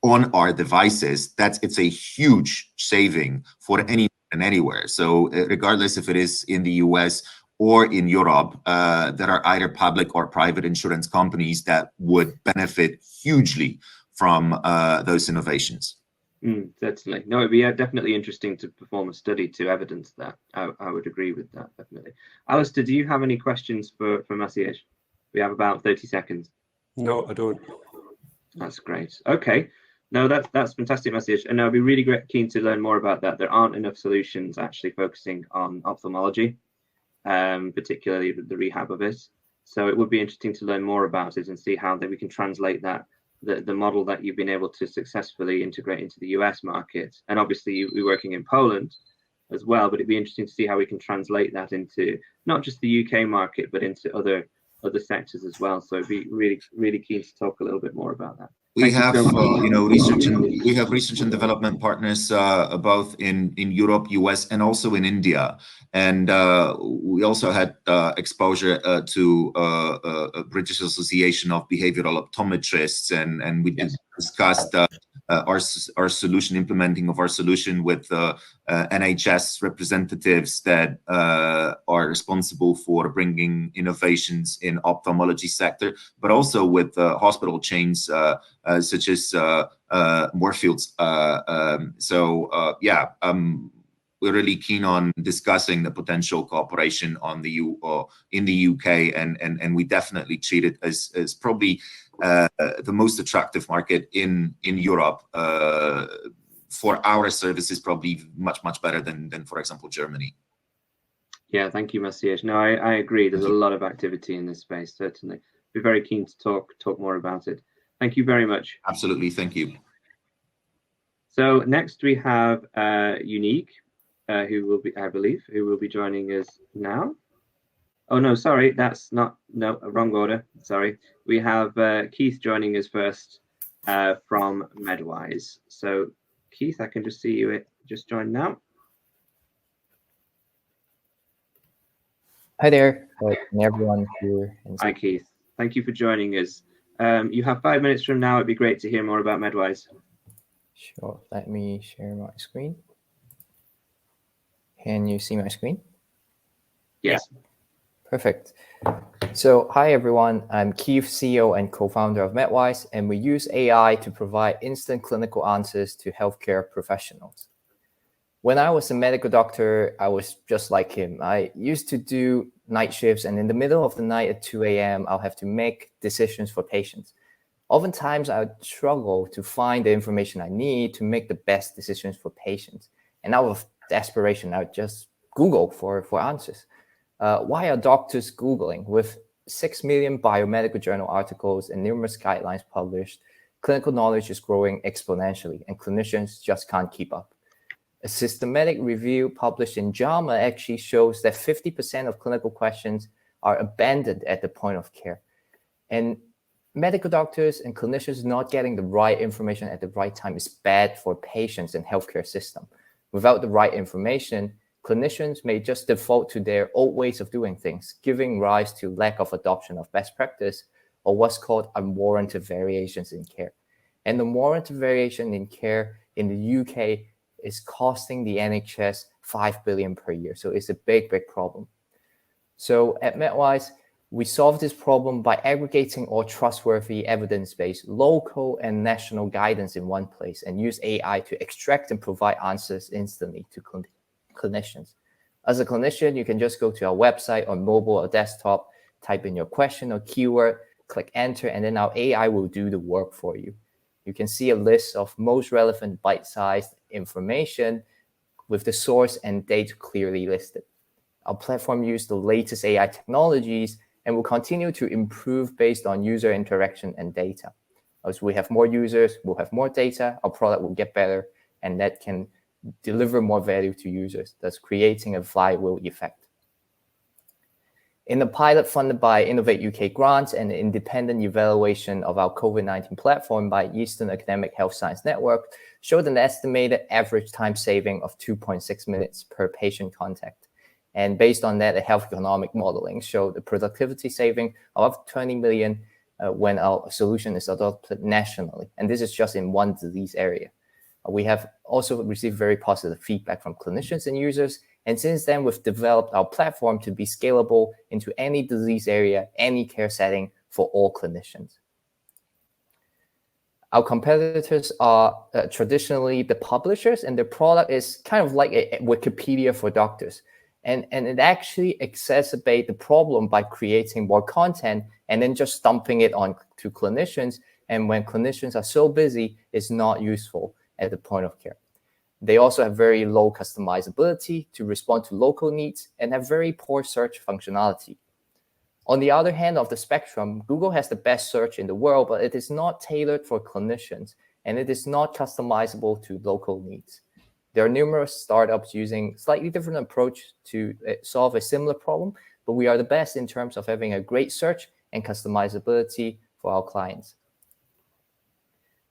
on our devices, it's a huge saving for anyone and anywhere. So regardless if it is in the US or in Europe, there are either public or private insurance companies that would benefit hugely from those innovations. Certainly. No, it'd be definitely interesting to perform a study to evidence that. I would agree with that, definitely. Alistair, do you have any questions for Maciej? We have about 30 seconds. No, I don't. That's great. Okay. No, that's fantastic message. And I'd be really keen to learn more about that. There aren't enough solutions actually focusing on ophthalmology, particularly the rehab of it. So it would be interesting to learn more about it and see how that we can translate that, the model that you've been able to successfully integrate into the US market. And obviously you're working in Poland as well, but it'd be interesting to see how we can translate that into not just the UK market, but into other sectors as well. So I'd be really keen to talk a little bit more about that. We have, research and development partners both in Europe, US, and also in India. And we also had exposure to a British Association of Behavioral Optometrists, and we discussed our solution, implementing of our solution with NHS representatives that are responsible for bringing innovations in ophthalmology sector, but also with hospital chains such as Moorfields. We're really keen on discussing the potential cooperation on in the UK, and we definitely treat it as probably the most attractive market in Europe for our services, probably much better than for example Germany. Yeah, thank you, Maciej. No, I agree. There's a lot of activity in this space. Certainly, we're very keen to talk more about it. Thank you very much. Absolutely, thank you. So next we have UNEEG, who will be joining us now. Oh no, sorry, that's not, no, wrong order. Sorry. We have Keith joining us first from Medwise. So Keith, I can just see you just joined now. Hi there, can everyone here? Hi Keith, thank you for joining us. You have 5 minutes from now. It'd be great to hear more about Medwise. Sure, let me share my screen. Can you see my screen? Yes. Perfect. So hi everyone, I'm Keith, CEO and co-founder of Medwise, and we use AI to provide instant clinical answers to healthcare professionals. When I was a medical doctor, I was just like him. I used to do night shifts, and in the middle of the night at 2 a.m., I'll have to make decisions for patients. Oftentimes, I would struggle to find the information I need to make the best decisions for patients. And out of desperation, I would just Google for answers. Why are doctors Googling? With 6 million biomedical journal articles and numerous guidelines published, clinical knowledge is growing exponentially, and clinicians just can't keep up. A systematic review published in JAMA actually shows that 50% of clinical questions are abandoned at the point of care. And medical doctors and clinicians not getting the right information at the right time is bad for patients and healthcare system. Without the right information, clinicians may just default to their old ways of doing things, giving rise to lack of adoption of best practice or what's called unwarranted variations in care. And the warranted variation in care in the UK is costing the NHS 5 billion per year. So it's a big problem. So at Medwise, we solve this problem by aggregating all trustworthy, evidence-based local and national guidance in one place and use AI to extract and provide answers instantly to clinicians. As a clinician, you can just go to our website on mobile or desktop, type in your question or keyword, click enter, and then our AI will do the work for you. You can see a list of most relevant bite-sized information with the source and date clearly listed. Our platform uses the latest AI technologies and will continue to improve based on user interaction and data. As we have more users, we'll have more data, our product will get better, and that can deliver more value to users, thus creating a flywheel effect. In the pilot funded by Innovate UK grants and the independent evaluation of our COVID-19 platform by Eastern Academic Health Science Network showed an estimated average time saving of 2.6 minutes per patient contact. And based on that, the health economic modeling showed a productivity saving of 20 million when our solution is adopted nationally. And this is just in one disease area. We have also received very positive feedback from clinicians and users. And since then, we've developed our platform to be scalable into any disease area, any care setting for all clinicians. Our competitors are traditionally the publishers, and their product is kind of like a Wikipedia for doctors. And it actually exacerbates the problem by creating more content and then just dumping it on to clinicians. And when clinicians are so busy, it's not useful at the point of care. They also have very low customizability to respond to local needs and have very poor search functionality. On the other hand of the spectrum, Google has the best search in the world, but it is not tailored for clinicians, and it is not customizable to local needs. There are numerous startups using slightly different approach to solve a similar problem, but we are the best in terms of having a great search and customizability for our clients.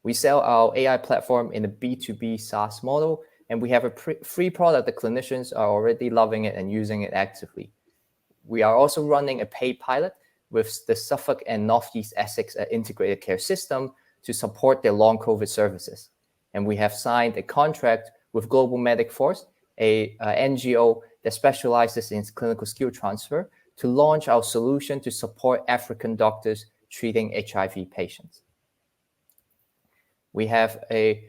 We sell our AI platform in a B2B SaaS model, and we have a free product that clinicians are already loving it and using it actively. We are also running a paid pilot with the Suffolk and Northeast Essex integrated care system to support their long COVID services. And we have signed a contract with Global Medic Force, a NGO that specializes in clinical skill transfer, to launch our solution to support African doctors treating HIV patients. We have a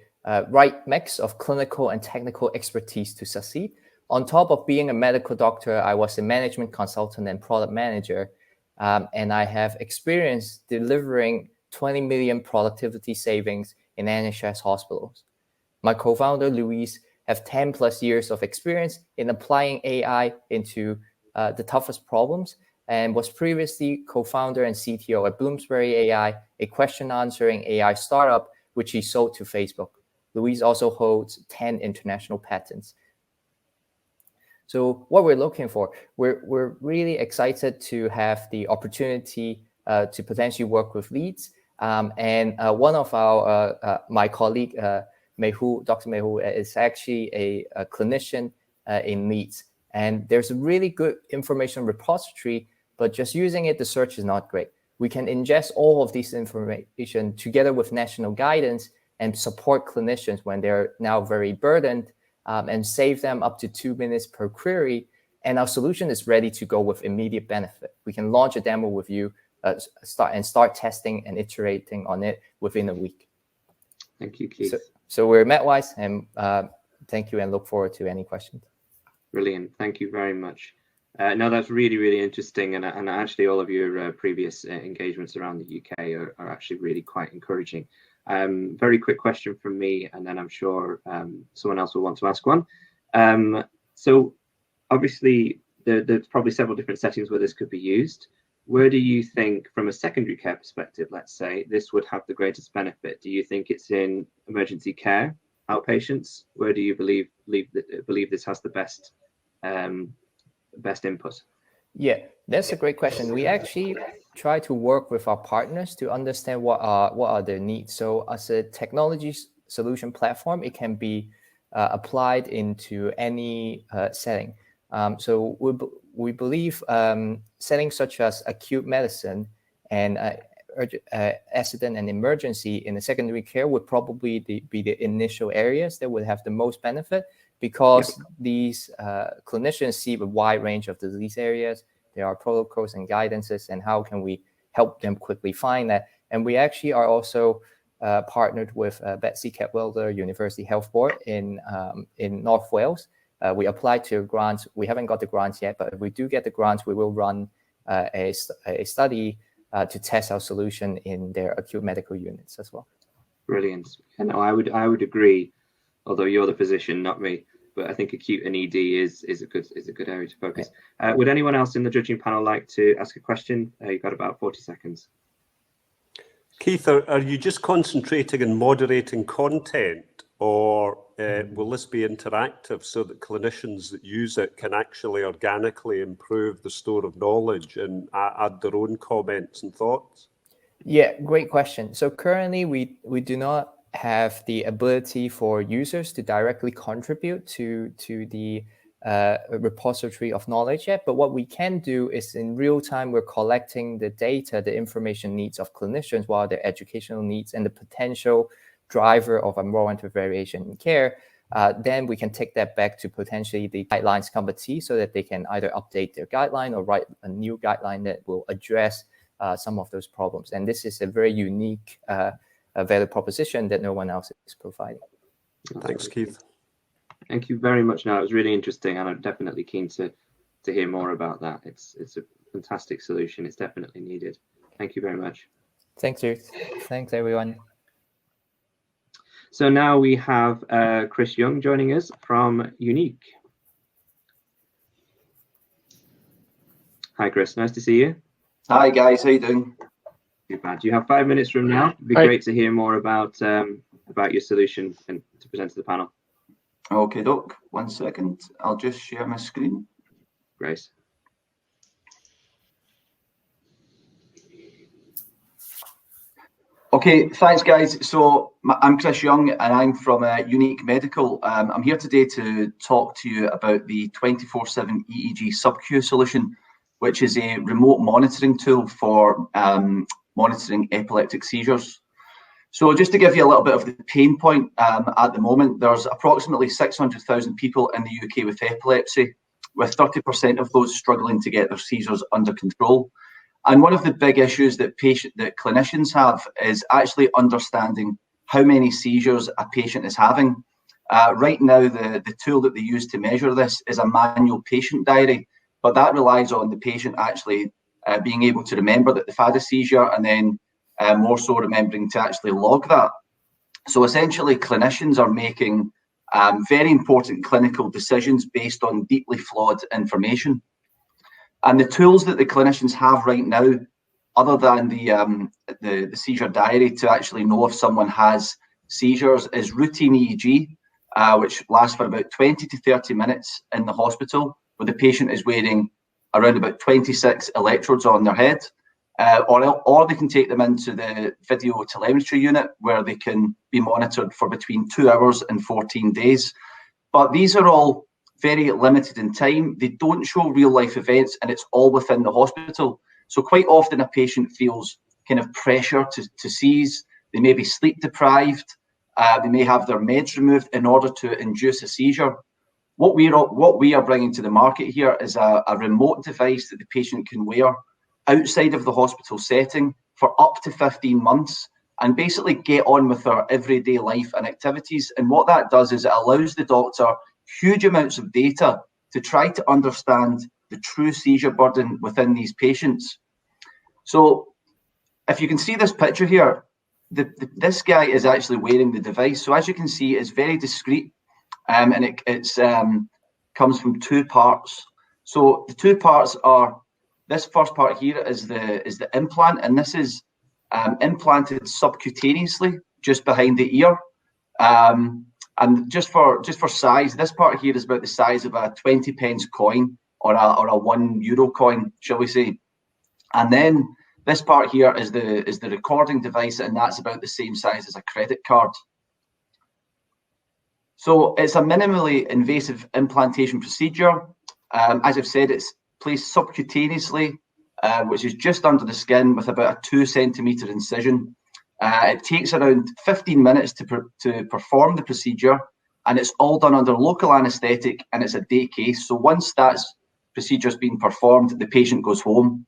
right mix of clinical and technical expertise to succeed. On top of being a medical doctor, I was a management consultant and product manager, and I have experience delivering 20 million productivity savings in NHS hospitals. My co-founder, Louise, have 10 plus years of experience in applying AI into the toughest problems, and was previously co-founder and CTO at Bloomsbury AI, a question-answering AI startup, which he sold to Facebook. Louise also holds 10 international patents. So what we're looking for, we're really excited to have the opportunity to potentially work with leads. And one of our, my colleague, Dr. Mehu, is actually a clinician in Leeds. And there's a really good information repository, but just using it, the search is not great. We can ingest all of this information together with national guidance and support clinicians when they're now very burdened, and save them up to 2 minutes per query. And our solution is ready to go with immediate benefit. We can launch a demo with you, start testing and iterating on it within a week. Thank you, Keith. So we're Medwise, and thank you, and look forward to any questions. Brilliant. Thank you very much. No, that's really, really interesting. And actually all of your previous engagements around the UK are actually really quite encouraging. Very quick question from me, and then I'm sure someone else will want to ask one. So obviously there's probably several different settings where this could be used. Where do you think, from a secondary care perspective, let's say, this would have the greatest benefit? Do you think it's in emergency care, outpatients? Where do you believe this has the best input? Yeah, that's a great question. We actually try to work with our partners to understand what are their needs. So as a technology solution platform, it can be applied into any setting. So we believe settings such as acute medicine and accident and emergency in the secondary care would probably be the initial areas that would have the most benefit, because these clinicians see a wide range of disease areas. There are protocols and guidances, and how can we help them quickly find that? And we actually are also partnered with Betsy Cadwallader University Health Board in North Wales. We applied to grants. We haven't got the grants yet, but if we do get the grants, we will run a study to test our solution in their acute medical units as well. Brilliant. And I would agree, although you're the physician, not me. But I think acute and ED is a good area to focus. Would anyone else in the judging panel like to ask a question? You've got about 40 seconds. Keith, are you just concentrating on moderating content, or will this be interactive so that clinicians that use it can actually organically improve the store of knowledge and add their own comments and thoughts? Yeah, great question. So currently we do not have the ability for users to directly contribute to the repository of knowledge yet. But what we can do is, in real time, we're collecting the data, the information needs of clinicians, what are their educational needs and the potential driver of unwarranted variation in care. Then we can take that back to potentially the guidelines committee so that they can either update their guideline or write a new guideline that will address some of those problems. And this is a very unique value proposition that no one else is providing. Thanks, Keith. Thank you very much. Now, it was really interesting, and I'm definitely keen to hear more about that. It's a fantastic solution. It's definitely needed. Thank you very much. Thanks, Ruth. Thanks, everyone. So now we have Chris Young joining us from UNEEG. Hi, Chris. Nice to see you. Hi, guys. How you doing? Too bad. You have 5 minutes from now. It'd be great to hear more about your solution and to present to the panel. Okay, Doc. 1 second. I'll just share my screen. Great. Okay, thanks, guys. So I'm Chris Young, and I'm from UNEEG Medical. I'm here today to talk to you about the 24/7 EEG sub-Q solution, which is a remote monitoring tool for monitoring epileptic seizures. So just to give you a little bit of the pain point at the moment, there's approximately 600,000 people in the UK with epilepsy, with 30% of those struggling to get their seizures under control. And one of the big issues that clinicians have is actually understanding how many seizures a patient is having. Right now, the tool that they use to measure this is a manual patient diary, but that relies on the patient actually being able to remember that they've had a seizure, and then more so remembering to actually log that. So essentially, clinicians are making very important clinical decisions based on deeply flawed information. And the tools that the clinicians have right now, other than the seizure diary to actually know if someone has seizures, is routine EEG, which lasts for about 20 to 30 minutes in the hospital, where the patient is wearing around about 26 electrodes on their head, or they can take them into the video telemetry unit, where they can be monitored for between 2 hours and 14 days. But these are all very limited in time. They don't show real life events, and it's all within the hospital. So quite often a patient feels kind of pressure to seize. They may be sleep deprived. They may have their meds removed in order to induce a seizure. What we are bringing to the market here is a remote device that the patient can wear outside of the hospital setting for up to 15 months and basically get on with their everyday life and activities. And what that does is it allows the doctor huge amounts of data to try to understand the true seizure burden within these patients. So if you can see this picture here, this guy is actually wearing the device. So as you can see, it's very discreet, and it comes from 2 parts. So the 2 parts are, this first part here is the implant, and this is implanted subcutaneously just behind the ear. And just for size, this part here is about the size of a 20 pence coin or a €1 coin, shall we say. And then this part here is the recording device, and that's about the same size as a credit card. So it's a minimally invasive implantation procedure. As I've said, it's placed subcutaneously, which is just under the skin with about a 2 centimetre incision. It takes around 15 minutes to perform the procedure, and it's all done under local anaesthetic, and it's a day case. So once that procedure's been performed, the patient goes home.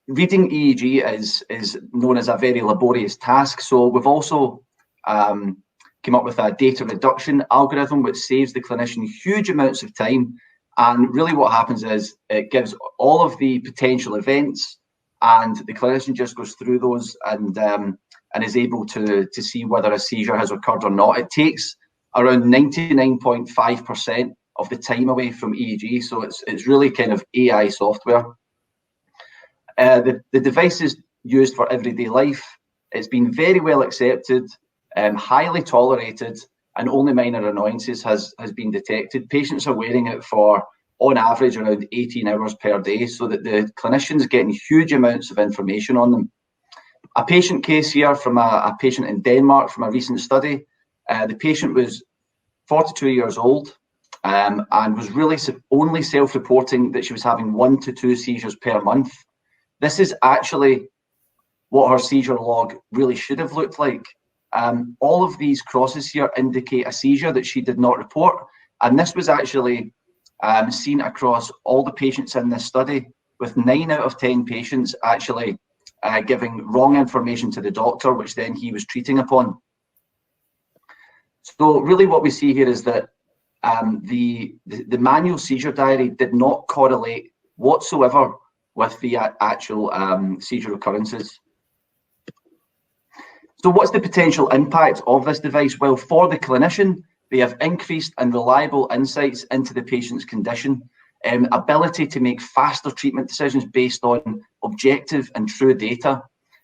Reading EEG is known as a very laborious task. So we've also come up with a data reduction algorithm, which saves the clinician huge amounts of time. And really what happens is it gives all of the potential events, and the clinician just goes through those and is able to see whether a seizure has occurred or not. It takes around 99.5% of the time away from EEG, so it's really kind of AI software. The device is used for everyday life. It's been very well accepted, highly tolerated, and only minor annoyances has been detected. Patients are wearing it for, on average, around 18 hours per day, so that the clinician's getting huge amounts of information on them. A patient case here from a patient in Denmark from a recent study. The patient was 42 years old and was really only self-reporting that she was having 1 to 2 seizures per month. This is actually what her seizure log really should have looked like. All of these crosses here indicate a seizure that she did not report, and this was actually seen across all the patients in this study, with 9 out of 10 patients actually giving wrong information to the doctor, which then he was treating upon. So really what we see here is that the manual seizure diary did not correlate whatsoever with the actual seizure occurrences. So what's the potential impact of this device? Well, for the clinician, they have increased and reliable insights into the patient's condition, ability to make faster treatment decisions based on objective and true data.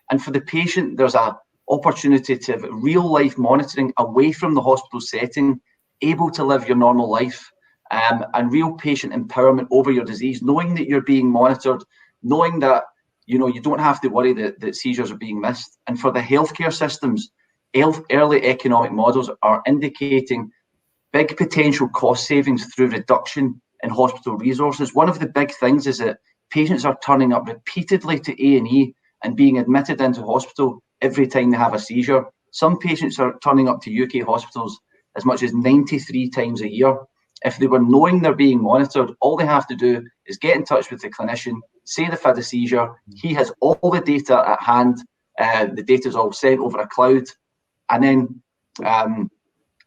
And for the patient, there's an opportunity to have real life monitoring away from the hospital setting, able to live your normal life, and real patient empowerment over your disease, knowing that you're being monitored, knowing that you don't have to worry that seizures are being missed. And for the healthcare systems, early economic models are indicating big potential cost savings through reduction in hospital resources. One of the big things is that patients are turning up repeatedly to A&E and being admitted into hospital every time they have a seizure. Some patients are turning up to UK hospitals as much as 93 times a year. If they were knowing they're being monitored, all they have to do is get in touch with the clinician, say they've had a seizure. He has all the data at hand. The data is all sent over a cloud, and then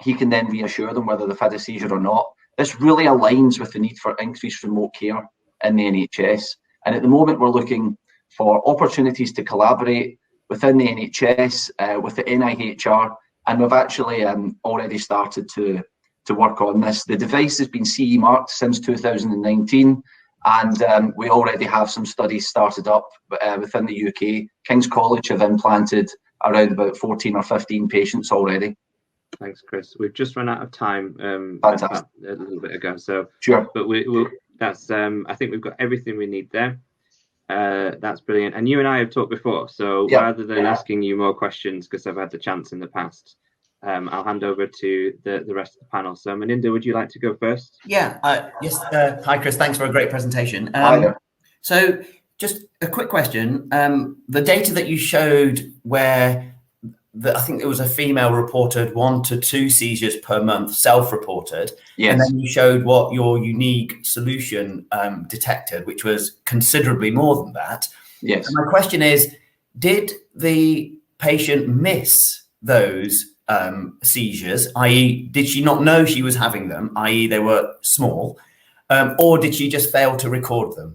he can then reassure them whether they've had a seizure or not. This really aligns with the need for increased remote care in the NHS. And at the moment, we're looking for opportunities to collaborate within the NHS, with the NIHR, and we've actually already started to work on this. The device has been CE marked since 2019, and we already have some studies started up within the UK. King's College have implanted around about 14 or 15 patients already. Thanks, Chris. We've just run out of time Fantastic. a little bit ago. So sure. But that's I think we've got everything we need there. That's brilliant. And you and I have talked before, so rather than asking you more questions, because I've had the chance in the past, I'll hand over to the rest of the panel. So Meninda, would you like to go first? Yeah, yes. Hi, Chris. Thanks for a great presentation. Hi there. So just a quick question. The data that you showed where I think it was a female reported 1 to 2 seizures per month, self-reported. Yes. And then you showed what your UNEEG solution detected, which was considerably more than that. Yes. And my question is, did the patient miss those seizures, i.e. did she not know she was having them, i.e. they were small, or did she just fail to record them?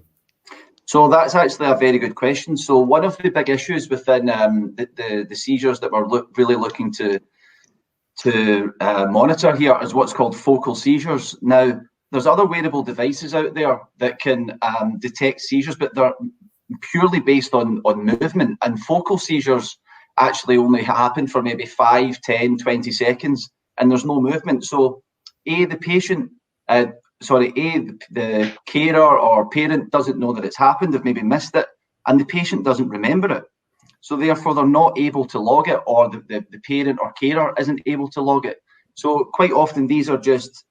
So that's actually a very good question. So one of the big issues within the seizures that we're really looking to monitor here is what's called focal seizures. Now, there's other wearable devices out there that can detect seizures, but they're purely based on movement, and focal seizures actually only happen for maybe 5, 10, 20 seconds, and there's no movement. So the carer or parent doesn't know that it's happened, they've maybe missed it, and the patient doesn't remember it. So therefore they're not able to log it, or the parent or carer isn't able to log it. So quite often these are just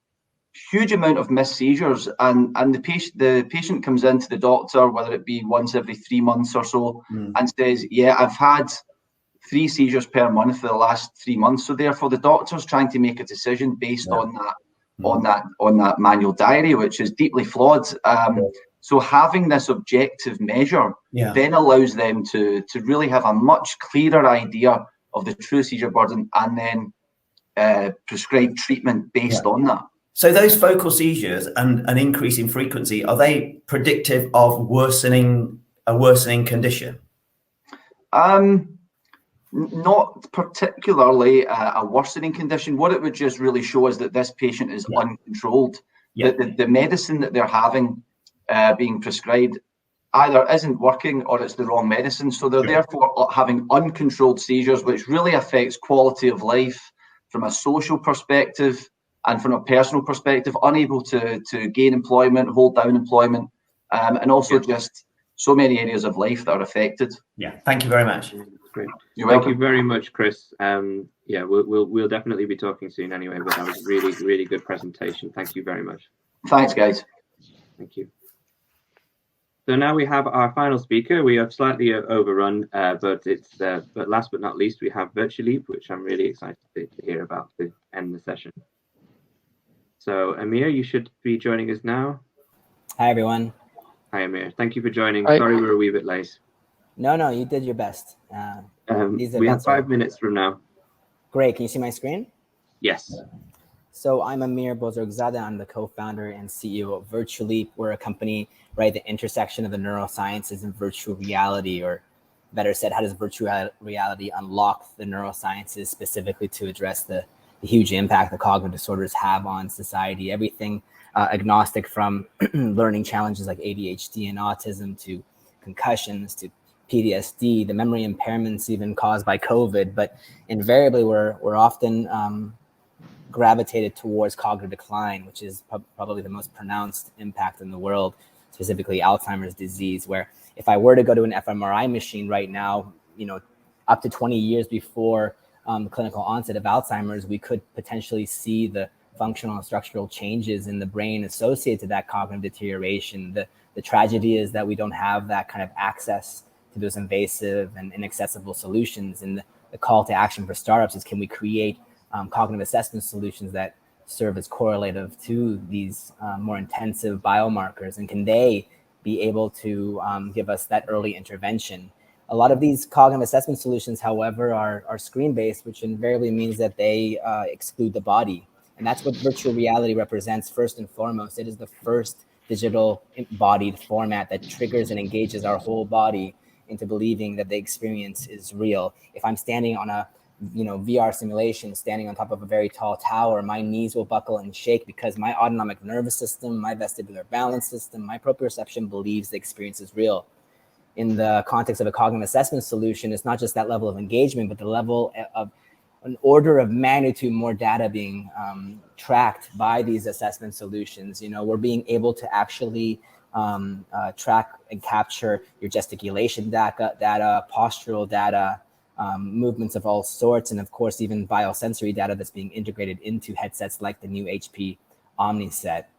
huge amount of missed seizures, and the patient comes into the doctor, whether it be once every 3 months or so, and says, yeah, I've had 3 seizures per month for the last 3 months. So therefore the doctor's trying to make a decision based on that manual diary, which is deeply flawed. So having this objective measure then allows them to really have a much clearer idea of the true seizure burden, and then prescribe treatment based on that. So those focal seizures and an increase in frequency, are they predictive of a worsening condition? Not particularly a worsening condition. What it would just really show is that this patient is uncontrolled. That the medicine that they're having being prescribed either isn't working or it's the wrong medicine. So they're therefore having uncontrolled seizures, which really affects quality of life from a social perspective and from a personal perspective, unable to gain employment, hold down employment, and also just so many areas of life that are affected. Yeah, thank you very much. Great. Thank you very much, Chris. Yeah, we'll definitely be talking soon anyway, but that was a really, really good presentation. Thank you very much. Thanks, guys. Thank you. So now we have our final speaker. We have slightly overrun, but last but not least, we have VirtuLeap, which I'm really excited to hear about to end the session. So Amir, you should be joining us now. Hi, everyone. Hi, Amir. Thank you for joining. Hi. Sorry we're a wee bit late. No, you did your best. We have 5 minutes from now. Great. Can you see my screen? Yes. So I'm Amir Bozorgzadeh. I'm the co-founder and CEO of VirtuLeap. We're a company right at the intersection of the neurosciences and virtual reality, or better said, how does virtual reality unlock the neurosciences specifically to address the huge impact the cognitive disorders have on society? Everything agnostic from learning challenges like ADHD and autism to concussions to PTSD, the memory impairments even caused by COVID, but invariably we're often gravitated towards cognitive decline, which is probably the most pronounced impact in the world, specifically Alzheimer's disease, where if I were to go to an fMRI machine right now, up to 20 years before clinical onset of Alzheimer's, we could potentially see the functional and structural changes in the brain associated to that cognitive deterioration. The tragedy is that we don't have that kind of access to those invasive and inaccessible solutions. And the call to action for startups is, can we create cognitive assessment solutions that serve as correlative to these more intensive biomarkers, and can they be able to give us that early intervention? A lot of these cognitive assessment solutions, however, are screen-based, which invariably means that they exclude the body. And that's what virtual reality represents first and foremost. It is the first digital embodied format that triggers and engages our whole body into believing that the experience is real. If I'm standing on a VR simulation, standing on top of a very tall tower, my knees will buckle and shake because my autonomic nervous system, my vestibular balance system, my proprioception believes the experience is real. In the context of a cognitive assessment solution, it's not just that level of engagement, but the level of an order of magnitude more data being tracked by these assessment solutions. We're being able to actually track and capture your gesticulation data, postural data, movements of all sorts, and of course, even biosensory data that's being integrated into headsets like the new HP Omni set.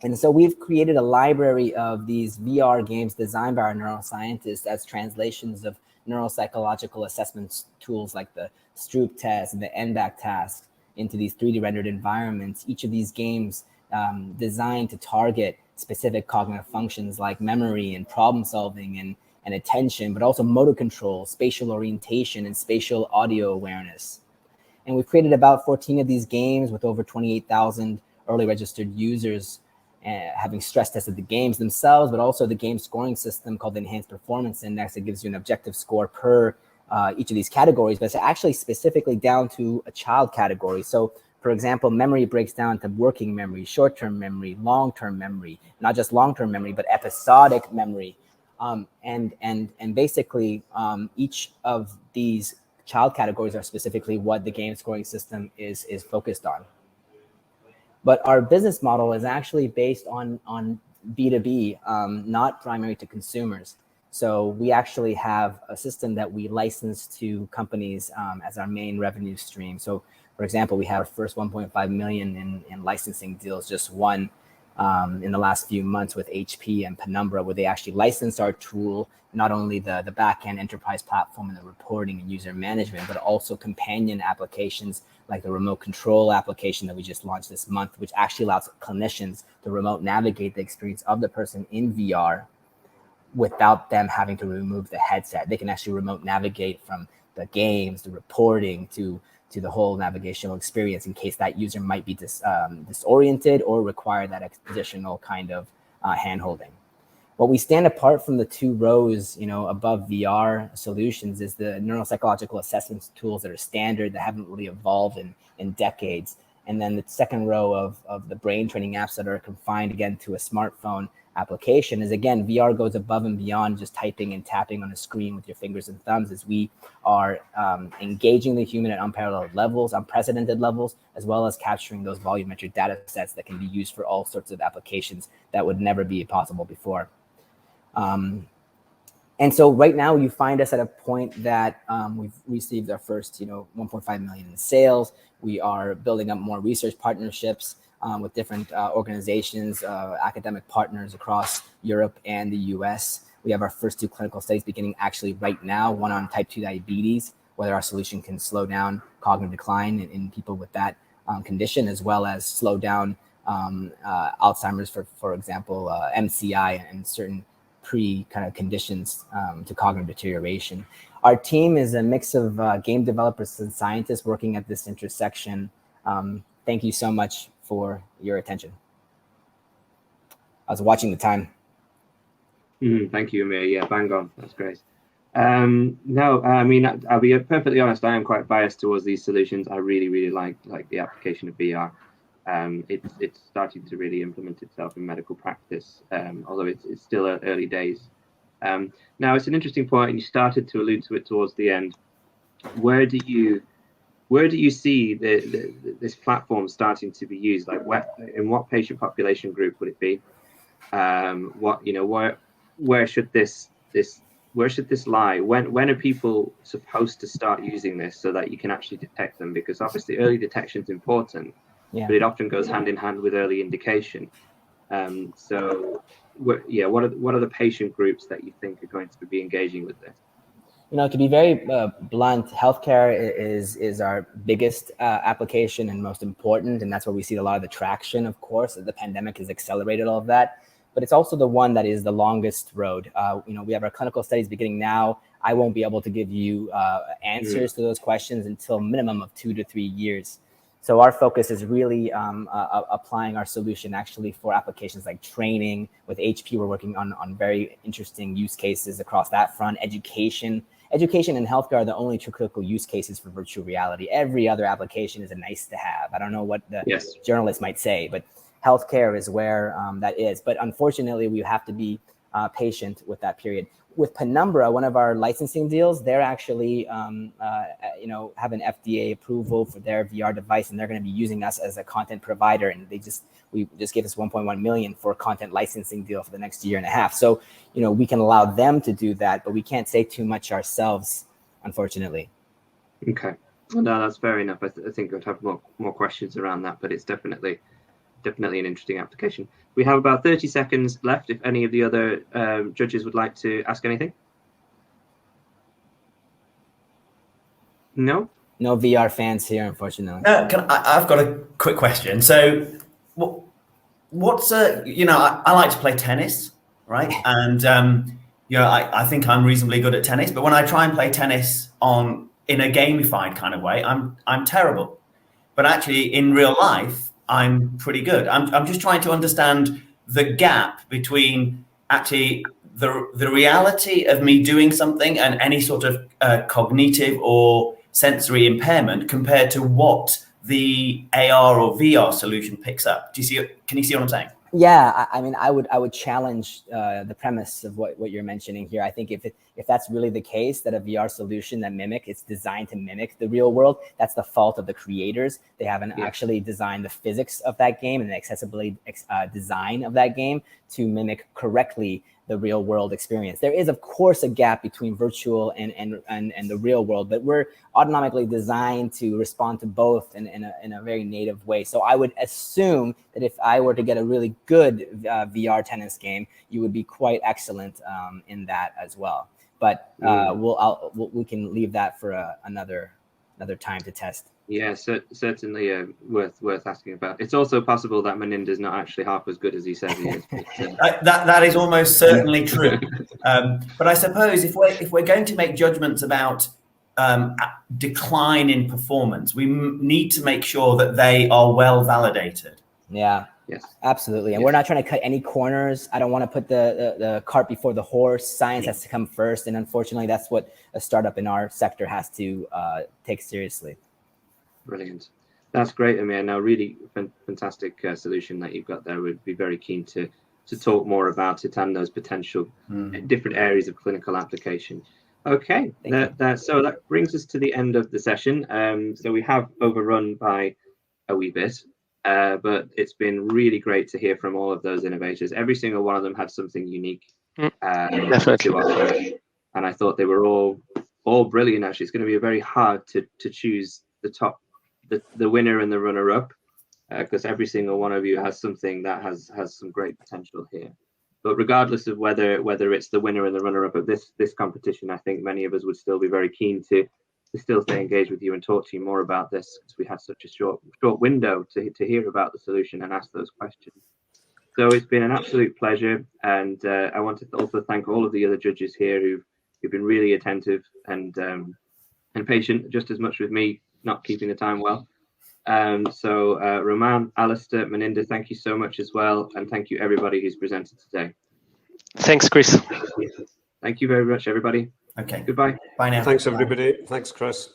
And so we've created a library of these VR games designed by our neuroscientists as translations of neuropsychological assessment tools like the Stroop test and the NBAC task into these 3D rendered environments. Each of these games designed to target specific cognitive functions like memory and problem solving and attention, but also motor control, spatial orientation, and spatial audio awareness. And we've created about 14 of these games with over 28,000 early registered users, having stress tested the games themselves, but also the game scoring system called the Enhanced Performance Index that gives you an objective score per each of these categories, but it's actually specifically down to a child category. So for example, memory breaks down to working memory, short-term memory, long-term memory, not just long-term memory, but episodic memory. And basically, each of these child categories are specifically what the game scoring system is focused on. But our business model is actually based on B2B, not primary to consumers. So we actually have a system that we license to companies as our main revenue stream. So for example, we have our first 1.5 million in licensing deals just won in the last few months with HP and Penumbra, where they actually licensed our tool, not only the back-end enterprise platform and the reporting and user management, but also companion applications like the remote control application that we just launched this month, which actually allows clinicians to remote navigate the experience of the person in VR without them having to remove the headset. They can actually remote navigate from the games, the reporting, to the whole navigational experience in case that user might be disoriented or require that additional kind of hand-holding. What we stand apart from the two rows, above VR solutions is the neuropsychological assessment tools that are standard, that haven't really evolved in decades. And then the second row of the brain training apps that are confined again to a smartphone application is, again, VR goes above and beyond just typing and tapping on a screen with your fingers and thumbs, as we are engaging the human at unparalleled levels, unprecedented levels, as well as capturing those volumetric data sets that can be used for all sorts of applications that would never be possible before. And so right now you find us at a point that we've received our first, 1.5 million in sales. We are building up more research partnerships with different organizations, academic partners across Europe and the US. We have our first 2 clinical studies beginning actually right now, one on type 2 diabetes, whether our solution can slow down cognitive decline in people with that condition, as well as slow down Alzheimer's, for example, MCI and certain kind of conditions to cognitive deterioration. Our team is a mix of game developers and scientists working at this intersection. Thank you so much for your attention. I was watching the time. Thank you, Amir. Yeah, bang on. That's great. No, I mean, I'll be perfectly honest. I am quite biased towards these solutions. I really like the application of VR. It's starting to really implement itself in medical practice, although it's still early days. Now, it's an interesting point, and you started to allude to it towards the end. Where do you see this platform starting to be used? Like, in what patient population group would it be? Where should this lie? When are people supposed to start using this so that you can actually detect them? Because obviously early detection is important, but it often goes hand in hand with early indication. What are the patient groups that you think are going to be engaging with this? To be very blunt, healthcare is our biggest application and most important, and that's where we see a lot of the traction. Of course, the pandemic has accelerated all of that, but it's also the one that is the longest road. We have our clinical studies beginning now. I won't be able to give you answers to those questions until minimum of 2 to 3 years. So our focus is really applying our solution actually for applications like training. With HP, we're working on very interesting use cases across that front. Education and healthcare are the only true critical use cases for virtual reality. Every other application is a nice to have. I don't know what the journalists might say, but healthcare is where that is. But unfortunately, we have to be patient with that period. With Penumbra, one of our licensing deals, they're actually, have an FDA approval for their VR device, and they're going to be using us as a content provider. And we just gave us 1.1 million for a content licensing deal for the next year and a half. So, we can allow them to do that, but we can't say too much ourselves, unfortunately. Okay, no, that's fair enough. I think I'd have more questions around that, but it's definitely an interesting application. We have about 30 seconds left if any of the other judges would like to ask anything. No VR fans here, unfortunately. I've got a quick question. So what's I like to play tennis, right? And I think I'm reasonably good at tennis, but when I try and play tennis in a gamified kind of way, I'm terrible. But actually in real life, I'm pretty good. I'm just trying to understand the gap between actually the reality of me doing something and any sort of cognitive or sensory impairment compared to what the AR or VR solution picks up. Can you see what I'm saying? Yeah, I mean, I would challenge the premise of what you're mentioning here. I think if that's really the case, that a VR solution it's designed to mimic the real world, that's the fault of the creators. They haven't actually designed the physics of that game and the accessibility design of that game to mimic correctly the real world experience. There is, of course, a gap between virtual and the real world, but we're autonomically designed to respond to both in a very native way. So I would assume that if I were to get a really good VR tennis game, you would be quite excellent in that as well. But we can leave that for another time to test. Yeah, certainly worth asking about. It's also possible that Meninda's not actually half as good as he says he is. But, that is almost certainly true. But I suppose if we're going to make judgments about decline in performance, we need to make sure that they are well validated. Yeah. Yes, absolutely. And we're not trying to cut any corners. I don't want to put the cart before the horse. Science has to come first. And unfortunately, that's what a startup in our sector has to take seriously. Brilliant. That's great, Amir. Now, really fantastic solution that you've got there. We'd be very keen to talk more about it and those potential different areas of clinical application. Okay, so that brings us to the end of the session. So we have overrun by a wee bit, but it's been really great to hear from all of those innovators. Every single one of them had something unique to offer, and I thought they were all brilliant. Actually, it's going to be very hard to choose the winner and the runner-up, because every single one of you has something that has some great potential here. But regardless of whether it's the winner and the runner-up of this competition, I think many of us would still be very keen to still stay engaged with you and talk to you more about this, because we had such a short window to hear about the solution and ask those questions. So it's been an absolute pleasure, and I want to also thank all of the other judges here who've been really attentive and patient, just as much with me not keeping the time well. So Roman, Alistair, Meninda, thank you so much as well, and thank you everybody who's presented today. Thanks, Chris. Thank you very much, everybody. Okay. Goodbye. Bye now. Thanks, everybody. Thanks, Chris.